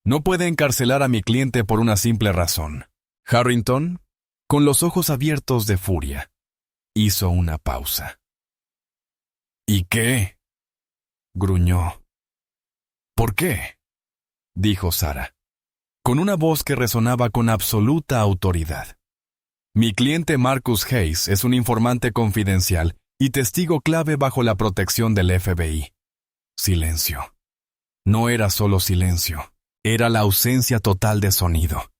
«No puede encarcelar a mi cliente por una simple razón». Harrington, con los ojos abiertos de furia, hizo una pausa. «¿Y qué?», gruñó. «¿Por qué?», dijo Sarah, con una voz que resonaba con absoluta autoridad. «Mi cliente Marcus Hayes es un informante confidencial y testigo clave bajo la protección del FBI». Silencio. No era solo silencio, era la ausencia total de sonido.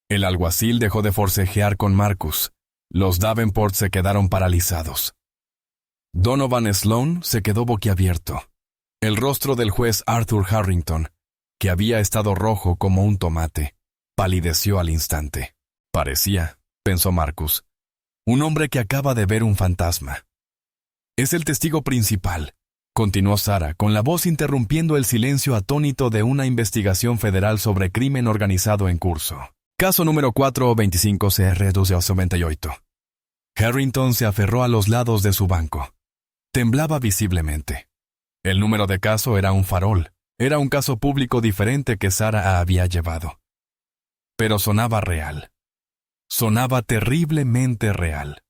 El alguacil dejó de forcejear con Marcus. Los Davenport se quedaron paralizados. Donovan Sloan se quedó boquiabierto. El rostro del juez Arthur Harrington, que había estado rojo como un tomate, palideció al instante. Parecía, pensó Marcus, un hombre que acaba de ver un fantasma. «Es el testigo principal», continuó Sarah, con la voz interrumpiendo el silencio atónito de una investigación federal sobre crimen organizado en curso. Caso número 425 CR-298. Harrington se aferró a los lados de su banco. Temblaba visiblemente. El número de caso era un farol. Era un caso público diferente que Sarah había llevado. Pero sonaba real. Sonaba terriblemente real.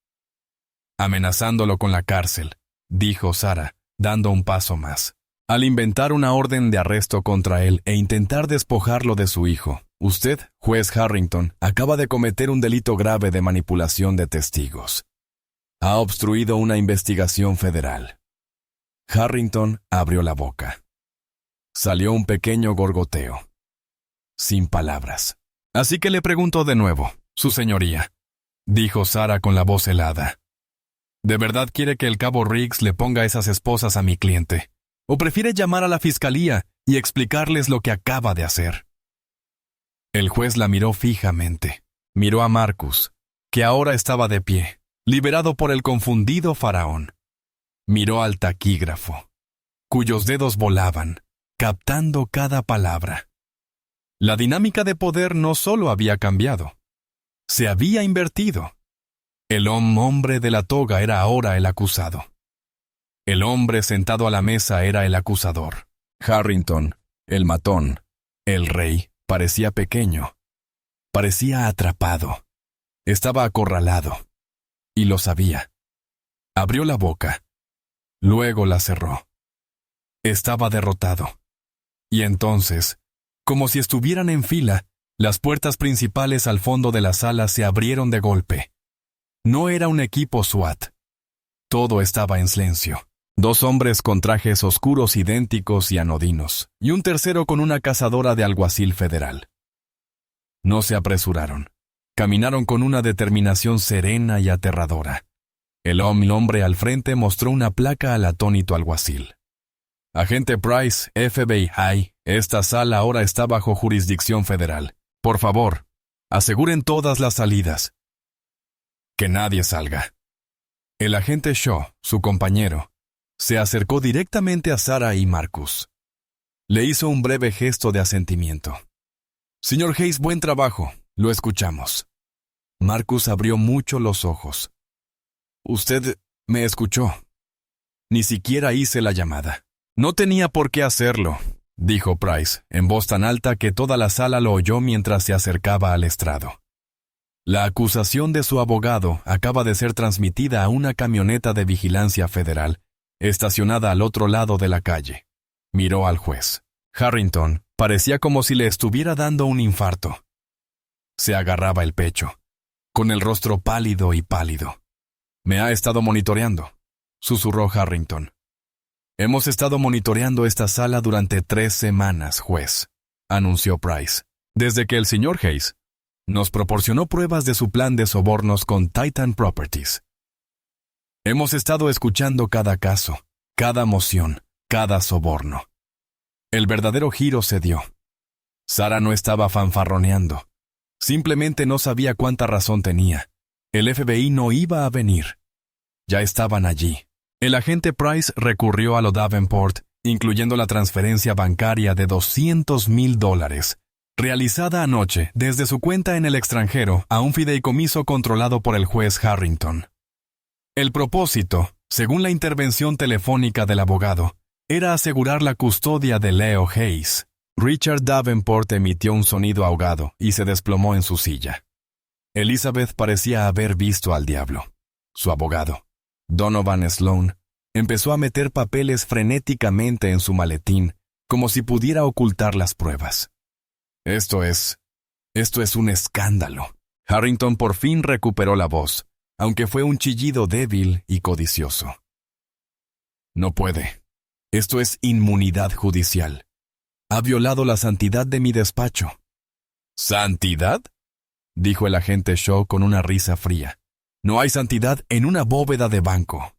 «Amenazándolo con la cárcel», dijo Sarah, dando un paso más. «Al inventar una orden de arresto contra él e intentar despojarlo de su hijo, usted, juez Harrington, acaba de cometer un delito grave de manipulación de testigos. Ha obstruido una investigación federal». Harrington abrió la boca. Salió un pequeño gorgoteo. Sin palabras. «Así que le pregunto de nuevo, su señoría», dijo Sarah con la voz helada. «¿De verdad quiere que el cabo Riggs le ponga esas esposas a mi cliente? ¿O prefiere llamar a la fiscalía y explicarles lo que acaba de hacer? El juez la miró fijamente. Miró a Marcus, que ahora estaba de pie, liberado por el confundido faraón. Miró al taquígrafo, cuyos dedos volaban, captando cada palabra. La dinámica de poder no solo había cambiado, se había invertido. El hombre de la toga era ahora el acusado. El hombre sentado a la mesa era el acusador. Harrington, el matón, el rey, parecía pequeño. Parecía atrapado. Estaba acorralado. Y lo sabía. Abrió la boca. Luego la cerró. Estaba derrotado. Y entonces, como si estuvieran en fila, las puertas principales al fondo de la sala se abrieron de golpe. No era un equipo SWAT. Todo estaba en silencio. 2 hombres con trajes oscuros idénticos y anodinos, y un tercero con una cazadora de alguacil federal. No se apresuraron. Caminaron con una determinación serena y aterradora. El hombre al frente mostró una placa al atónito alguacil. Agente Price, FBI, esta sala ahora está bajo jurisdicción federal. Por favor, aseguren todas las salidas. Que nadie salga. El agente Shaw, su compañero, se acercó directamente a Sarah y Marcus. Le hizo un breve gesto de asentimiento. Señor Hayes, buen trabajo. Lo escuchamos. Marcus abrió mucho los ojos. Usted me escuchó. Ni siquiera hice la llamada. No tenía por qué hacerlo, dijo Price, en voz tan alta que toda la sala lo oyó mientras se acercaba al estrado. La acusación de su abogado acaba de ser transmitida a una camioneta de vigilancia federal, estacionada al otro lado de la calle. Miró al juez. Harrington parecía como si le estuviera dando un infarto. Se agarraba el pecho, con el rostro pálido y pálido. Me ha estado monitoreando, susurró Harrington. Hemos estado monitoreando esta sala durante 3 semanas, juez, anunció Price, desde que el señor Hayes nos proporcionó pruebas de su plan de sobornos con Titan Properties. Hemos estado escuchando cada caso, cada moción, cada soborno. El verdadero giro se dio. Sarah no estaba fanfarroneando. Simplemente no sabía cuánta razón tenía. El FBI no iba a venir. Ya estaban allí. El agente Price recurrió a lo Davenport, incluyendo la transferencia bancaria de $200,000, realizada anoche desde su cuenta en el extranjero a un fideicomiso controlado por el juez Harrington. El propósito, según la intervención telefónica del abogado, era asegurar la custodia de Leo Hayes. Richard Davenport emitió un sonido ahogado y se desplomó en su silla. Elizabeth parecía haber visto al diablo. Su abogado, Donovan Sloan, empezó a meter papeles frenéticamente en su maletín, como si pudiera ocultar las pruebas. Esto es un escándalo. Harrington por fin recuperó la voz, aunque fue un chillido débil y codicioso. No puede. Esto es inmunidad judicial. Ha violado la santidad de mi despacho. ¿Santidad?, dijo el agente Shaw con una risa fría. No hay santidad en una bóveda de banco.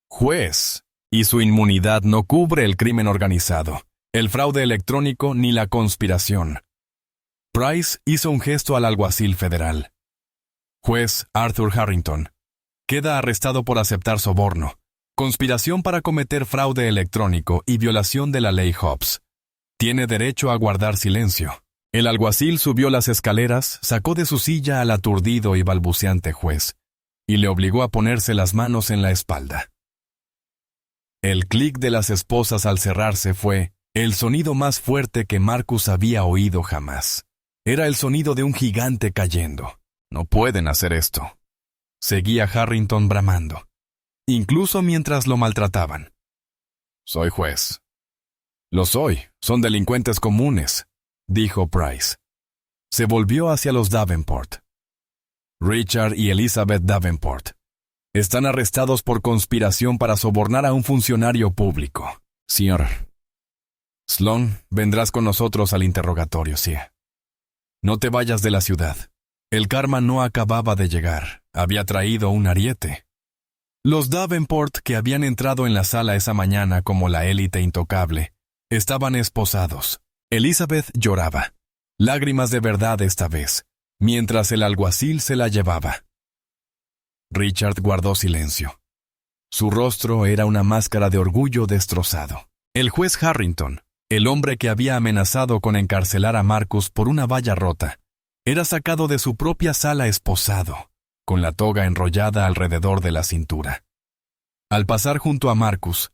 Juez, y su inmunidad no cubre el crimen organizado, el fraude electrónico ni la conspiración. Price hizo un gesto al alguacil federal. Juez Arthur Harrington, queda arrestado por aceptar soborno, conspiración para cometer fraude electrónico y violación de la ley Hobbs. Tiene derecho a guardar silencio. El alguacil subió las escaleras, sacó de su silla al aturdido y balbuceante juez, y le obligó a ponerse las manos en la espalda. El clic de las esposas al cerrarse fue el sonido más fuerte que Marcus había oído jamás. Era el sonido de un gigante cayendo. No pueden hacer esto. Seguía Harrington bramando, incluso mientras lo maltrataban. Soy juez. Lo soy, son delincuentes comunes, dijo Price. Se volvió hacia los Davenport. Richard y Elizabeth Davenport están arrestados por conspiración para sobornar a un funcionario público. Señor Sloan, vendrás con nosotros al interrogatorio, sí. No te vayas de la ciudad. El karma no acababa de llegar. Había traído un ariete. Los Davenport, que habían entrado en la sala esa mañana como la élite intocable, estaban esposados. Elizabeth lloraba, lágrimas de verdad esta vez, mientras el alguacil se la llevaba. Richard guardó silencio. Su rostro era una máscara de orgullo destrozado. El juez Harrington, el hombre que había amenazado con encarcelar a Marcus por una valla rota, era sacado de su propia sala esposado, con la toga enrollada alrededor de la cintura. Al pasar junto a Marcus,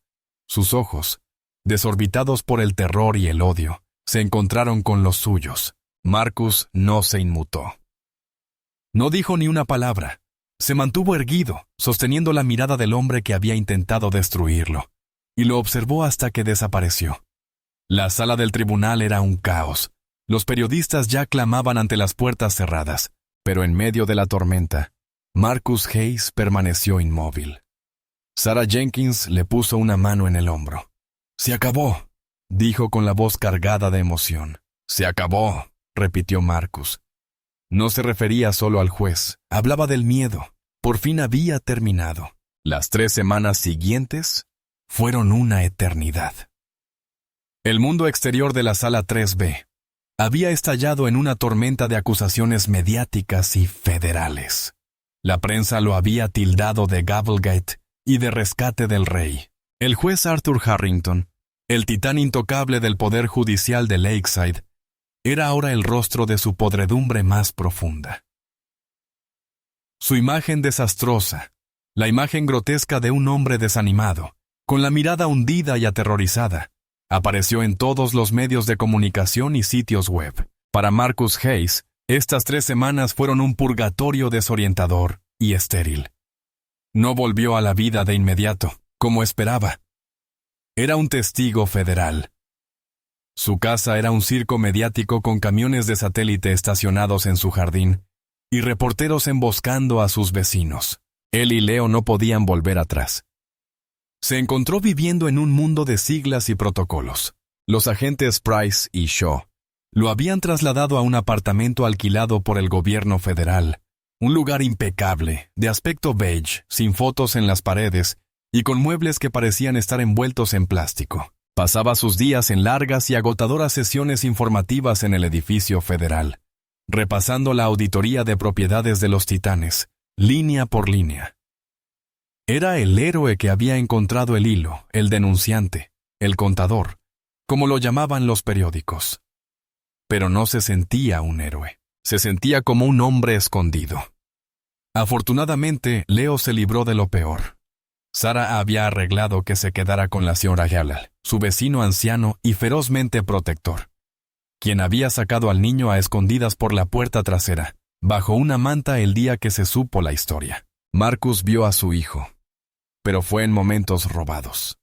sus ojos, desorbitados por el terror y el odio, se encontraron con los suyos. Marcus no se inmutó. No dijo ni una palabra. Se mantuvo erguido, sosteniendo la mirada del hombre que había intentado destruirlo, y lo observó hasta que desapareció. La sala del tribunal era un caos. Los periodistas ya clamaban ante las puertas cerradas, pero en medio de la tormenta, Marcus Hayes permaneció inmóvil. Sarah Jenkins le puso una mano en el hombro. «Se acabó», dijo con la voz cargada de emoción. «Se acabó», repitió Marcus. No se refería solo al juez, hablaba del miedo. Por fin había terminado. Las 3 semanas siguientes fueron una eternidad. El mundo exterior de la sala 3B había estallado en una tormenta de acusaciones mediáticas y federales. La prensa lo había tildado de Gabblegate y de rescate del rey. El juez Arthur Harrington, el titán intocable del poder judicial de Lakeside, era ahora el rostro de su podredumbre más profunda. Su imagen desastrosa, la imagen grotesca de un hombre desanimado, con la mirada hundida y aterrorizada, apareció en todos los medios de comunicación y sitios web. Para Marcus Hayes, estas 3 semanas fueron un purgatorio desorientador y estéril. No volvió a la vida de inmediato, como esperaba. Era un testigo federal. Su casa era un circo mediático con camiones de satélite estacionados en su jardín y reporteros emboscando a sus vecinos. Él y Leo no podían volver atrás. Se encontró viviendo en un mundo de siglas y protocolos. Los agentes Price y Shaw lo habían trasladado a un apartamento alquilado por el gobierno federal, un lugar impecable, de aspecto beige, sin fotos en las paredes y con muebles que parecían estar envueltos en plástico. Pasaba sus días en largas y agotadoras sesiones informativas en el edificio federal, repasando la auditoría de propiedades de los titanes, línea por línea. Era el héroe que había encontrado el hilo, el denunciante, el contador, como lo llamaban los periódicos. Pero no se sentía un héroe, se sentía como un hombre escondido. Afortunadamente, Leo se libró de lo peor. Sarah había arreglado que se quedara con la señora Hallal, su vecino anciano y ferozmente protector, quien había sacado al niño a escondidas por la puerta trasera, bajo una manta el día que se supo la historia. Marcus vio a su hijo, pero fue en momentos robados.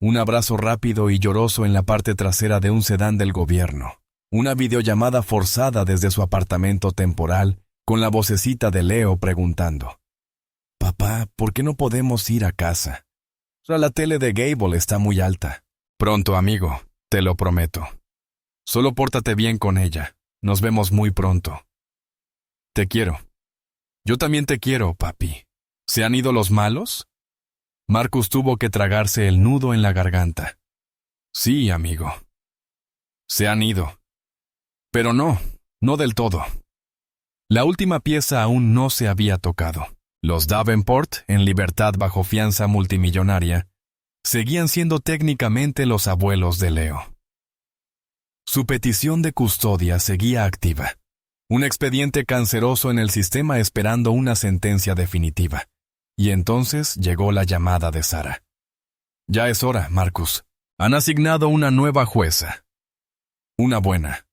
Un abrazo rápido y lloroso en la parte trasera de un sedán del gobierno, una videollamada forzada desde su apartamento temporal, con la vocecita de Leo preguntando: «Papá, ¿por qué no podemos ir a casa? La tele de Gable está muy alta». «Pronto, amigo, te lo prometo. Solo pórtate bien con ella. Nos vemos muy pronto». «Te quiero». «Yo también te quiero, papi». ¿Se han ido los malos?» Marcus tuvo que tragarse el nudo en la garganta. «Sí, amigo. Se han ido. Pero no del todo». La última pieza aún no se había tocado. Los Davenport, en libertad bajo fianza multimillonaria, seguían siendo técnicamente los abuelos de Leo. Su petición de custodia seguía activa, un expediente canceroso en el sistema esperando una sentencia definitiva. Y entonces llegó la llamada de Sarah. «Ya es hora, Marcus. Han asignado una nueva jueza. Una buena.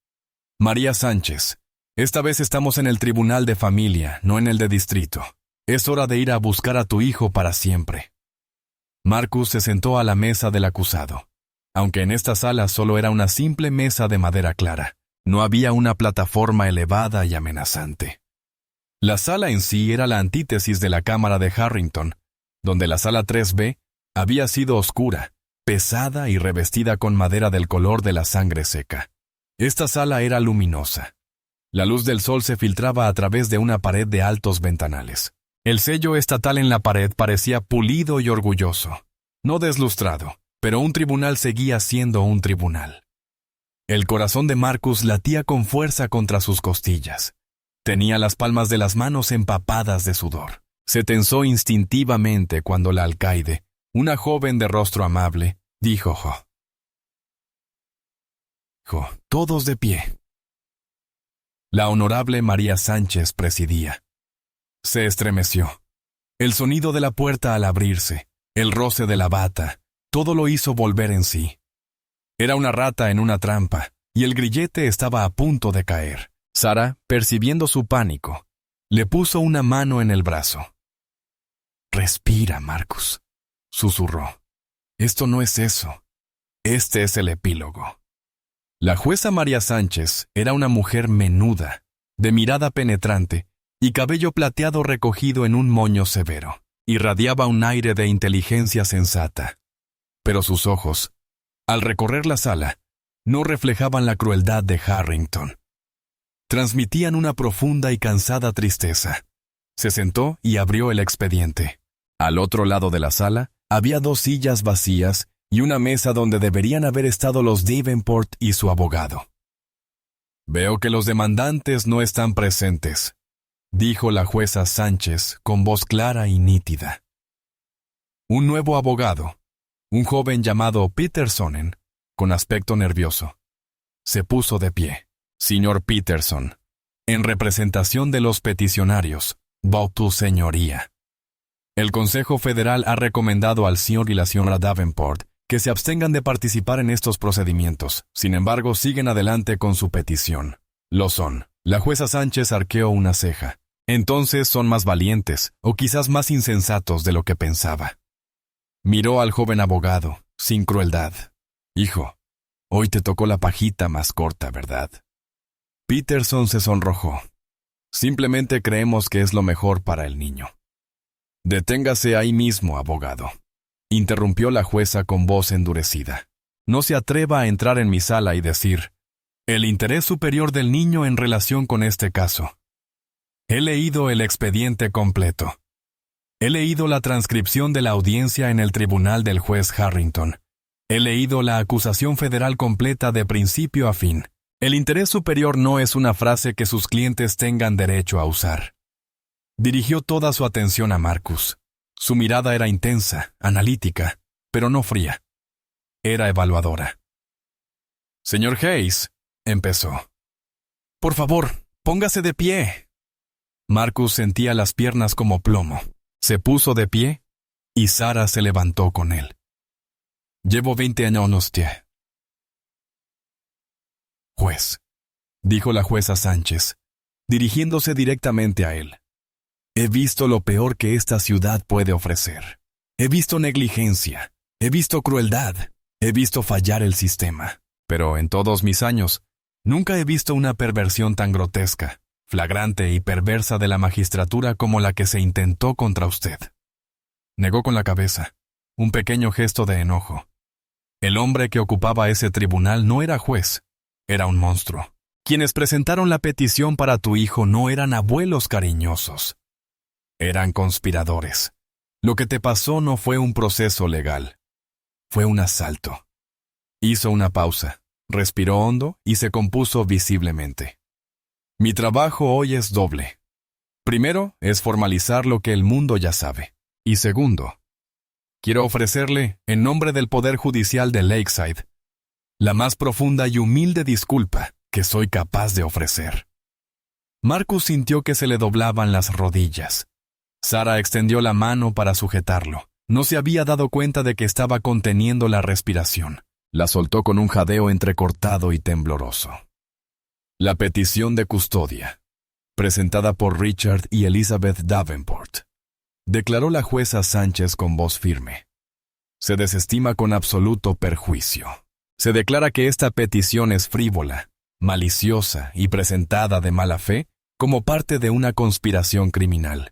María Sánchez. Esta vez estamos en el tribunal de familia, no en el de distrito. Es hora de ir a buscar a tu hijo para siempre». Marcus se sentó a la mesa del acusado. Aunque en esta sala solo era una simple mesa de madera clara, no había una plataforma elevada y amenazante. La sala en sí era la antítesis de la cámara de Harrington, donde la sala 3B había sido oscura, pesada y revestida con madera del color de la sangre seca. Esta sala era luminosa. La luz del sol se filtraba a través de una pared de altos ventanales. El sello estatal en la pared parecía pulido y orgulloso, no deslustrado, pero un tribunal seguía siendo un tribunal. El corazón de Marcus latía con fuerza contra sus costillas. Tenía las palmas de las manos empapadas de sudor. Se tensó instintivamente cuando la alcaide, una joven de rostro amable, dijo: todos de pie. La honorable María Sánchez presidía. Se estremeció. El sonido de la puerta al abrirse, el roce de la bata, todo lo hizo volver en sí. Era una rata en una trampa, y el grillete estaba a punto de caer. Sara, percibiendo su pánico, le puso una mano en el brazo. «Respira, Marcus», susurró. «Esto no es eso. Este es el epílogo». La jueza María Sánchez era una mujer menuda, de mirada penetrante y cabello plateado recogido en un moño severo. Irradiaba un aire de inteligencia sensata. Pero sus ojos, al recorrer la sala, no reflejaban la crueldad de Harrington. Transmitían una profunda y cansada tristeza. Se sentó y abrió el expediente. Al otro lado de la sala había 2 sillas vacías y una mesa donde deberían haber estado los Davenport y su abogado. «Veo que los demandantes no están presentes», dijo la jueza Sánchez con voz clara y nítida. Un nuevo abogado, un joven llamado Petersonen, con aspecto nervioso, se puso de pie. «Señor Peterson, en representación de los peticionarios, tu señoría. El Consejo Federal ha recomendado al señor y la señora Davenport que se abstengan de participar en estos procedimientos. Sin embargo, siguen adelante con su petición. Lo son». La jueza Sánchez arqueó una ceja. Entonces son más valientes, o quizás más insensatos de lo que pensaba. Miró al joven abogado, sin crueldad. «Hijo, hoy te tocó la pajita más corta, ¿verdad?» Peterson se sonrojó. «Simplemente creemos que es lo mejor para el niño». «Deténgase ahí mismo, abogado», interrumpió la jueza con voz endurecida. «No se atreva a entrar en mi sala y decir, el interés superior del niño en relación con este caso. He leído el expediente completo. He leído la transcripción de la audiencia en el tribunal del juez Harrington. He leído la acusación federal completa de principio a fin. El interés superior no es una frase que sus clientes tengan derecho a usar». Dirigió toda su atención a Marcus. Su mirada era intensa, analítica, pero no fría. Era evaluadora. «Señor Hayes», empezó. «Por favor, póngase de pie». Marcus sentía las piernas como plomo. Se puso de pie y Sara se levantó con él. «Llevo 20 años, tía». «Juez», dijo la jueza Sánchez, dirigiéndose directamente a él. «He visto lo peor que esta ciudad puede ofrecer. He visto negligencia, he visto crueldad, he visto fallar el sistema. Pero en todos mis años, nunca he visto una perversión tan grotesca, flagrante y perversa de la magistratura como la que se intentó contra usted». Negó con la cabeza, un pequeño gesto de enojo. El hombre que ocupaba ese tribunal no era juez, era un monstruo. Quienes presentaron la petición para tu hijo no eran abuelos cariñosos. Eran conspiradores. Lo que te pasó no fue un proceso legal. Fue un asalto. Hizo una pausa, respiró hondo y se compuso visiblemente. Mi trabajo hoy es doble. Primero, es formalizar lo que el mundo ya sabe. Y segundo, quiero ofrecerle, en nombre del Poder Judicial de Lakeside, la más profunda y humilde disculpa que soy capaz de ofrecer. Marcus sintió que se le doblaban las rodillas. Sara extendió la mano para sujetarlo. No se había dado cuenta de que estaba conteniendo la respiración. La soltó con un jadeo entrecortado y tembloroso. La petición de custodia, presentada por Richard y Elizabeth Davenport, declaró la jueza Sánchez con voz firme. Se desestima con absoluto perjuicio. Se declara que esta petición es frívola, maliciosa y presentada de mala fe como parte de una conspiración criminal.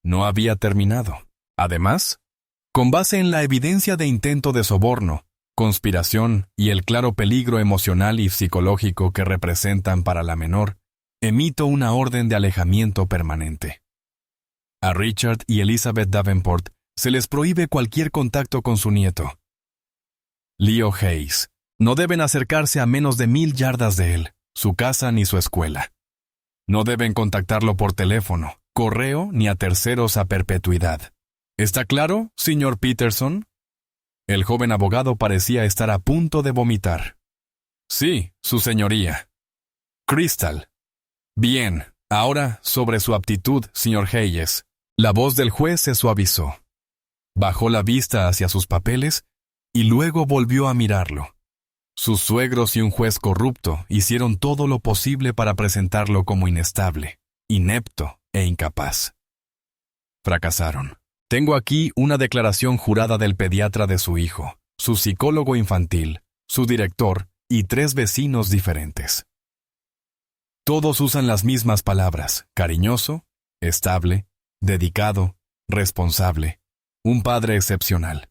No había terminado. Además, con base en la evidencia de intento de soborno, conspiración y el claro peligro emocional y psicológico que representan para la menor, emito una orden de alejamiento permanente. A Richard y Elizabeth Davenport se les prohíbe cualquier contacto con su nieto. Leo Hayes. No deben acercarse a menos de 1000 yardas de él, su casa ni su escuela. No deben contactarlo por teléfono, correo ni a terceros a perpetuidad. ¿Está claro, señor Peterson? El joven abogado parecía estar a punto de vomitar. Sí, su señoría. Crystal. Bien, ahora sobre su aptitud, señor Hayes. La voz del juez se suavizó. Bajó la vista hacia sus papeles y luego volvió a mirarlo. Sus suegros y un juez corrupto hicieron todo lo posible para presentarlo como inestable, inepto e incapaz. Fracasaron. Tengo aquí una declaración jurada del pediatra de su hijo, su psicólogo infantil, su director y 3 vecinos diferentes. Todos usan las mismas palabras: cariñoso, estable, dedicado, responsable, un padre excepcional.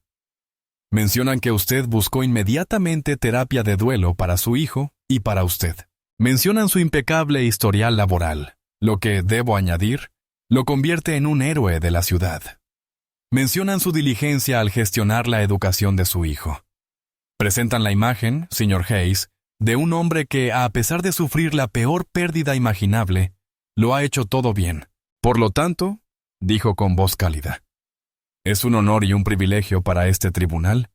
Mencionan que usted buscó inmediatamente terapia de duelo para su hijo y para usted. Mencionan su impecable historial laboral, lo que, debo añadir, lo convierte en un héroe de la ciudad. Mencionan su diligencia al gestionar la educación de su hijo. Presentan la imagen, señor Hayes, de un hombre que, a pesar de sufrir la peor pérdida imaginable, lo ha hecho todo bien. Por lo tanto, dijo con voz cálida, es un honor y un privilegio para este tribunal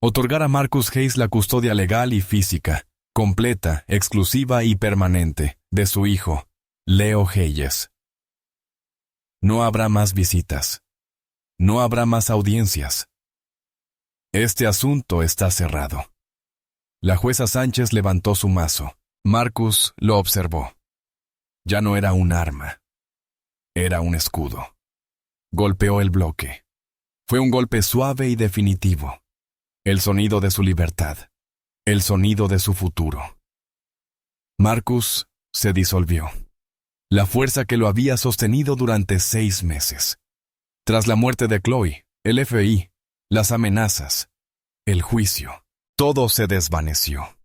otorgar a Marcus Hayes la custodia legal y física, completa, exclusiva y permanente, de su hijo, Leo Hayes. No habrá más visitas. No habrá más audiencias. Este asunto está cerrado. La jueza Sánchez levantó su mazo. Marcus lo observó. Ya no era un arma. Era un escudo. Golpeó el bloque. Fue un golpe suave y definitivo. El sonido de su libertad. El sonido de su futuro. Marcus se disolvió. La fuerza que lo había sostenido durante 6 meses. Tras la muerte de Chloe, el FBI, las amenazas, el juicio, todo se desvaneció.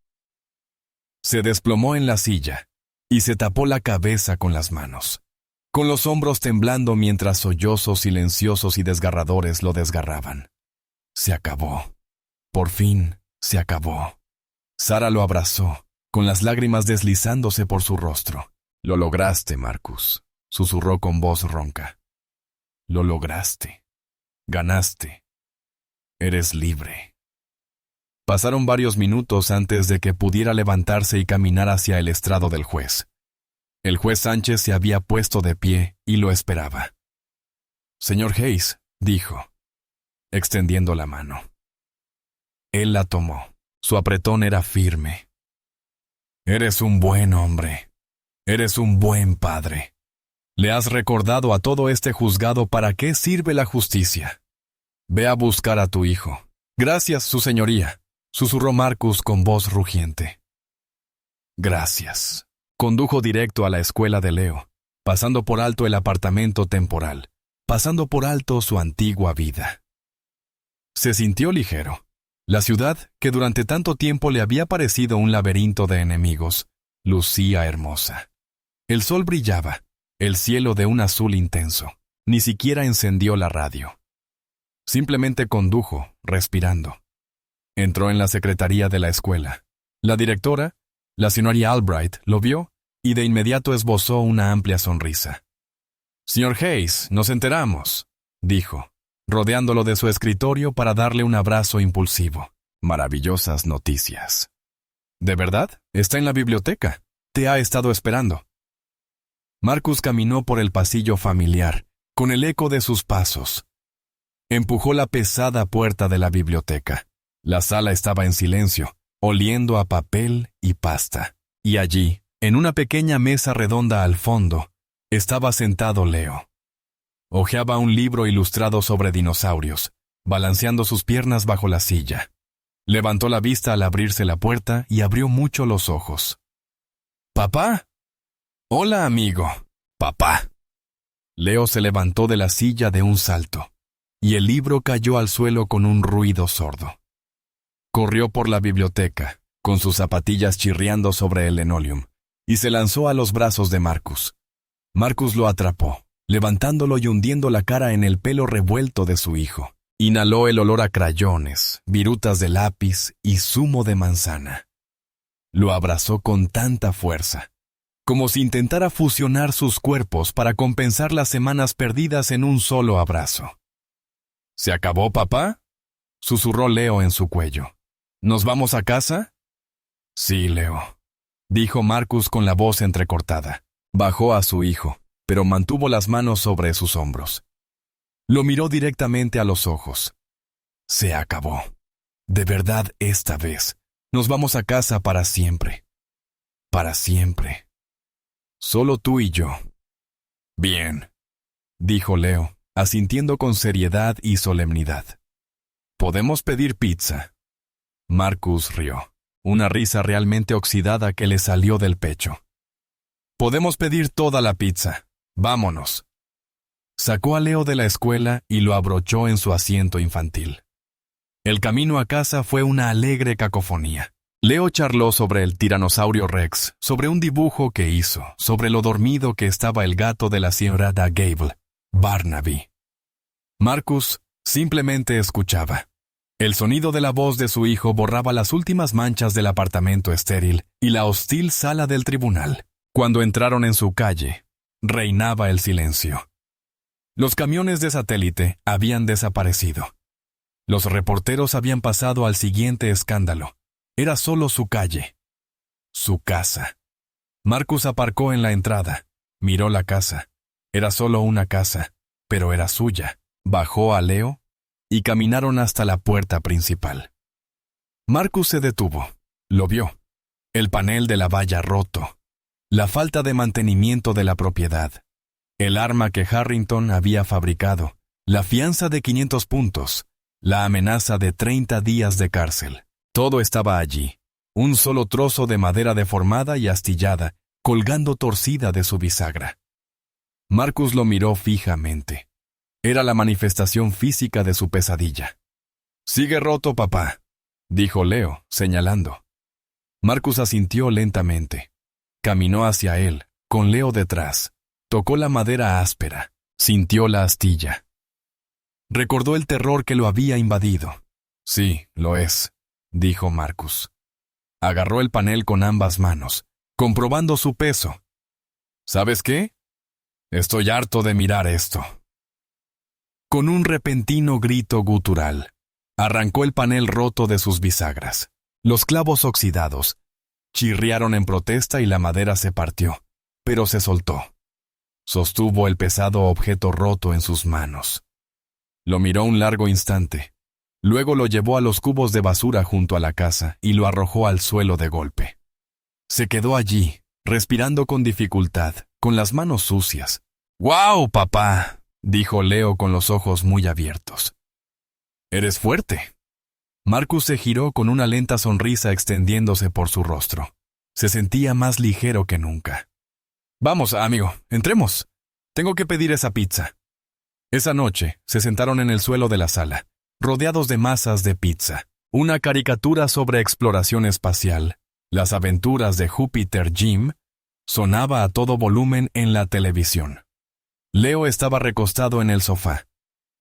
Se desplomó en la silla y se tapó la cabeza con las manos, con los hombros temblando mientras sollozos silenciosos y desgarradores lo desgarraban. Se acabó. Por fin, se acabó. Sara lo abrazó, con las lágrimas deslizándose por su rostro. Lo lograste, Marcus, susurró con voz ronca. Lo lograste. Ganaste. Eres libre. Pasaron varios minutos antes de que pudiera levantarse y caminar hacia el estrado del juez. El juez Sánchez se había puesto de pie y lo esperaba. Señor Hayes, dijo, extendiendo la mano. Él la tomó. Su apretón era firme. Eres un buen hombre. Eres un buen padre. Le has recordado a todo este juzgado para qué sirve la justicia. Ve a buscar a tu hijo. Gracias, su señoría, susurró Marcus con voz rugiente. Gracias. Condujo directo a la escuela de Leo, pasando por alto el apartamento temporal, pasando por alto su antigua vida. Se sintió ligero. La ciudad, que durante tanto tiempo le había parecido un laberinto de enemigos, lucía hermosa. El sol brillaba, el cielo de un azul intenso. Ni siquiera encendió la radio. Simplemente condujo, respirando. Entró en la secretaría de la escuela. La directora, la señora Albright, lo vio y de inmediato esbozó una amplia sonrisa. «Señor Hayes, nos enteramos», dijo, rodeándolo de su escritorio para darle un abrazo impulsivo. «Maravillosas noticias». «¿De verdad? Está en la biblioteca. Te ha estado esperando». Marcus caminó por el pasillo familiar, con el eco de sus pasos. Empujó la pesada puerta de la biblioteca. La sala estaba en silencio, oliendo a papel y pasta. Y allí, en una pequeña mesa redonda al fondo, estaba sentado Leo. Hojeaba un libro ilustrado sobre dinosaurios, balanceando sus piernas bajo la silla. Levantó la vista al abrirse la puerta y abrió mucho los ojos. «¿Papá?» «Hola, amigo. Papá». Leo se levantó de la silla de un salto, y el libro cayó al suelo con un ruido sordo. Corrió por la biblioteca, con sus zapatillas chirriando sobre el linoleum, y se lanzó a los brazos de Marcus. Marcus lo atrapó, levantándolo y hundiendo la cara en el pelo revuelto de su hijo. Inhaló el olor a crayones, virutas de lápiz y zumo de manzana. Lo abrazó con tanta fuerza, como si intentara fusionar sus cuerpos para compensar las semanas perdidas en un solo abrazo. ¿Se acabó, papá?, susurró Leo en su cuello. ¿Nos vamos a casa? Sí, Leo, dijo Marcus con la voz entrecortada. Bajó a su hijo, pero mantuvo las manos sobre sus hombros. Lo miró directamente a los ojos. Se acabó. De verdad, esta vez. Nos vamos a casa para siempre. Para siempre. Solo tú y yo. Bien, dijo Leo, asintiendo con seriedad y solemnidad. ¿Podemos pedir pizza? Marcus rió, una risa realmente oxidada que le salió del pecho. Podemos pedir toda la pizza. Vámonos. Sacó a Leo de la escuela y lo abrochó en su asiento infantil. El camino a casa fue una alegre cacofonía. Leo charló sobre el tiranosaurio Rex, sobre un dibujo que hizo, sobre lo dormido que estaba el gato de la señora Gable, Barnaby. Marcus simplemente escuchaba. El sonido de la voz de su hijo borraba las últimas manchas del apartamento estéril y la hostil sala del tribunal. Cuando entraron en su calle, reinaba el silencio. Los camiones de satélite habían desaparecido. Los reporteros habían pasado al siguiente escándalo. Era solo su calle. Su casa. Marcus aparcó en la entrada. Miró la casa. Era solo una casa, pero era suya. Bajó a Leo y caminaron hasta la puerta principal. Marcus se detuvo. Lo vio. El panel de la valla roto. La falta de mantenimiento de la propiedad. El arma que Harrington había fabricado. La fianza de 500 puntos. La amenaza de 30 días de cárcel. Todo estaba allí. Un solo trozo de madera deformada y astillada, colgando torcida de su bisagra. Marcus lo miró fijamente. Era la manifestación física de su pesadilla. «Sigue roto, papá», dijo Leo, señalando. Marcus asintió lentamente. Caminó hacia él, con Leo detrás. Tocó la madera áspera. Sintió la astilla. Recordó el terror que lo había invadido. «Sí, lo es», dijo Marcus. Agarró el panel con ambas manos, comprobando su peso. «¿Sabes qué? Estoy harto de mirar esto». Con un repentino grito gutural, arrancó el panel roto de sus bisagras. Los clavos oxidados chirriaron en protesta y la madera se partió, pero se soltó. Sostuvo el pesado objeto roto en sus manos. Lo miró un largo instante. Luego lo llevó a los cubos de basura junto a la casa y lo arrojó al suelo de golpe. Se quedó allí, respirando con dificultad, con las manos sucias. «¡Guau, papá!», dijo Leo con los ojos muy abiertos. «Eres fuerte». Marcus se giró con una lenta sonrisa extendiéndose por su rostro. Se sentía más ligero que nunca. «Vamos, amigo, entremos. Tengo que pedir esa pizza». Esa noche se sentaron en el suelo de la sala, rodeados de masas de pizza, una caricatura sobre exploración espacial, las aventuras de Júpiter Jim, sonaba a todo volumen en la televisión. Leo estaba recostado en el sofá,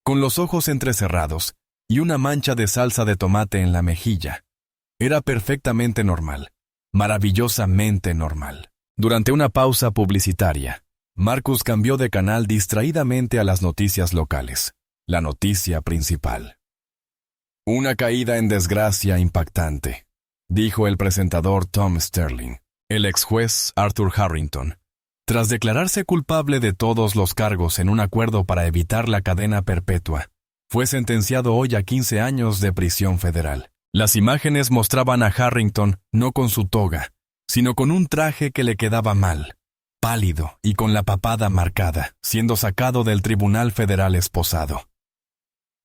con los ojos entrecerrados y una mancha de salsa de tomate en la mejilla. Era perfectamente normal, maravillosamente normal. Durante una pausa publicitaria, Marcus cambió de canal distraídamente a las noticias locales, la noticia principal. «Una caída en desgracia impactante», dijo el presentador Tom Sterling. El ex juez Arthur Harrington, tras declararse culpable de todos los cargos en un acuerdo para evitar la cadena perpetua, fue sentenciado hoy a 15 años de prisión federal. Las imágenes mostraban a Harrington no con su toga, sino con un traje que le quedaba mal, pálido y con la papada marcada, siendo sacado del tribunal federal esposado.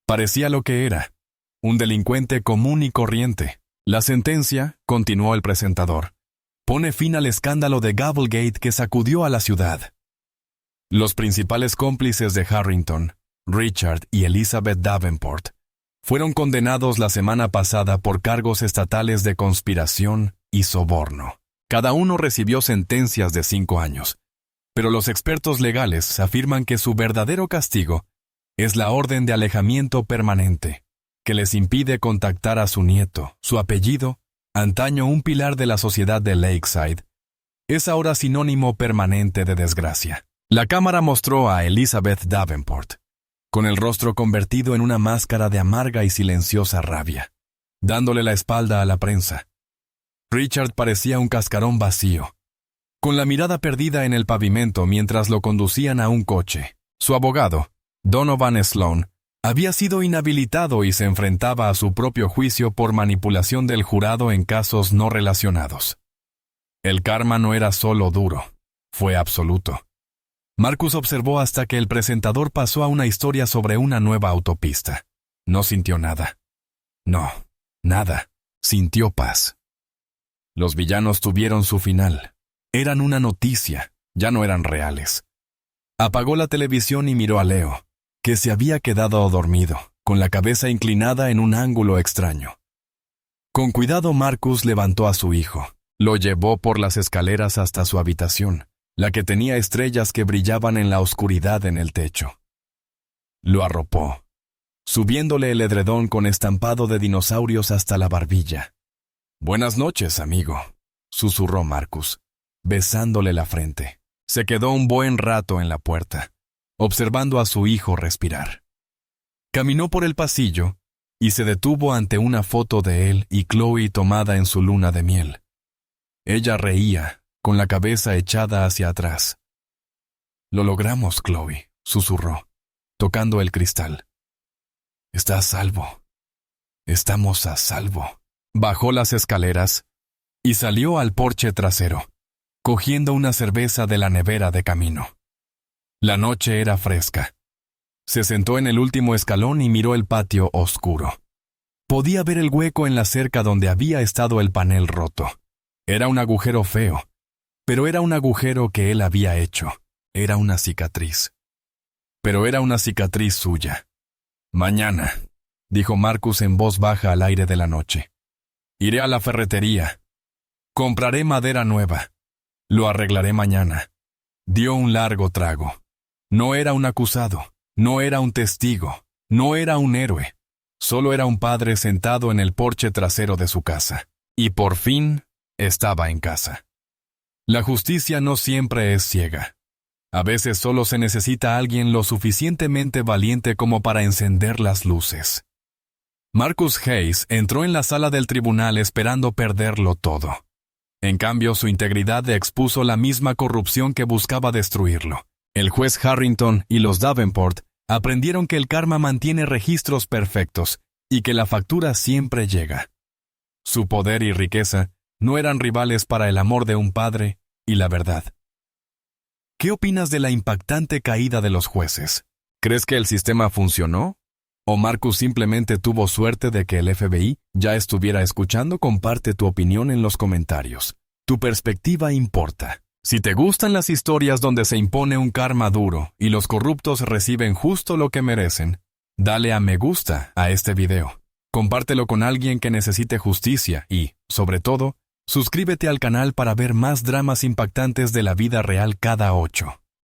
Parecía lo que era, un delincuente común y corriente. La sentencia, continuó el presentador, pone fin al escándalo de Gabblegate que sacudió a la ciudad. Los principales cómplices de Harrington, Richard y Elizabeth Davenport, fueron condenados la semana pasada por cargos estatales de conspiración y soborno. Cada uno recibió sentencias de 5 años, pero los expertos legales afirman que su verdadero castigo es la orden de alejamiento permanente, que les impide contactar a su nieto. Su apellido, antaño un pilar de la sociedad de Lakeside, es ahora sinónimo permanente de desgracia. La cámara mostró a Elizabeth Davenport, con el rostro convertido en una máscara de amarga y silenciosa rabia, dándole la espalda a la prensa. Richard parecía un cascarón vacío, con la mirada perdida en el pavimento mientras lo conducían a un coche. Su abogado, Donovan Sloan, había sido inhabilitado y se enfrentaba a su propio juicio por manipulación del jurado en casos no relacionados. El karma no era solo duro, fue absoluto. Marcus observó hasta que el presentador pasó a una historia sobre una nueva autopista. No sintió nada. No, nada. Sintió paz. Los villanos tuvieron su final. Eran una noticia, ya no eran reales. Apagó la televisión y miró a Leo, que se había quedado dormido, con la cabeza inclinada en un ángulo extraño. Con cuidado Marcus levantó a su hijo. Lo llevó por las escaleras hasta su habitación, la que tenía estrellas que brillaban en la oscuridad en el techo. Lo arropó, subiéndole el edredón con estampado de dinosaurios hasta la barbilla. «Buenas noches, amigo», susurró Marcus, besándole la frente. Se quedó un buen rato en la puerta, observando a su hijo respirar. Caminó por el pasillo y se detuvo ante una foto de él y Chloe tomada en su luna de miel. Ella reía, con la cabeza echada hacia atrás. «Lo logramos, Chloe», susurró, tocando el cristal. «Está a salvo. Estamos a salvo». Bajó las escaleras y salió al porche trasero, cogiendo una cerveza de la nevera de camino. La noche era fresca. Se sentó en el último escalón y miró el patio oscuro. Podía ver el hueco en la cerca donde había estado el panel roto. Era un agujero feo, pero era un agujero que él había hecho. Era una cicatriz. Pero era una cicatriz suya. «Mañana», dijo Marcus en voz baja al aire de la noche. «Iré a la ferretería. Compraré madera nueva. Lo arreglaré mañana». Dio un largo trago. No era un acusado, no era un testigo, no era un héroe. Solo era un padre sentado en el porche trasero de su casa. Y por fin estaba en casa. La justicia no siempre es ciega. A veces solo se necesita alguien lo suficientemente valiente como para encender las luces. Marcus Hayes entró en la sala del tribunal esperando perderlo todo. En cambio, su integridad expuso la misma corrupción que buscaba destruirlo. El juez Harrington y los Davenport aprendieron que el karma mantiene registros perfectos y que la factura siempre llega. Su poder y riqueza no eran rivales para el amor de un padre y la verdad. ¿Qué opinas de la impactante caída de los jueces? ¿Crees que el sistema funcionó? ¿O Marcus simplemente tuvo suerte de que el FBI ya estuviera escuchando? Comparte tu opinión en los comentarios. Tu perspectiva importa. Si te gustan las historias donde se impone un karma duro y los corruptos reciben justo lo que merecen, dale a me gusta a este video. Compártelo con alguien que necesite justicia y, sobre todo, suscríbete al canal para ver más dramas impactantes de la vida real cada 8.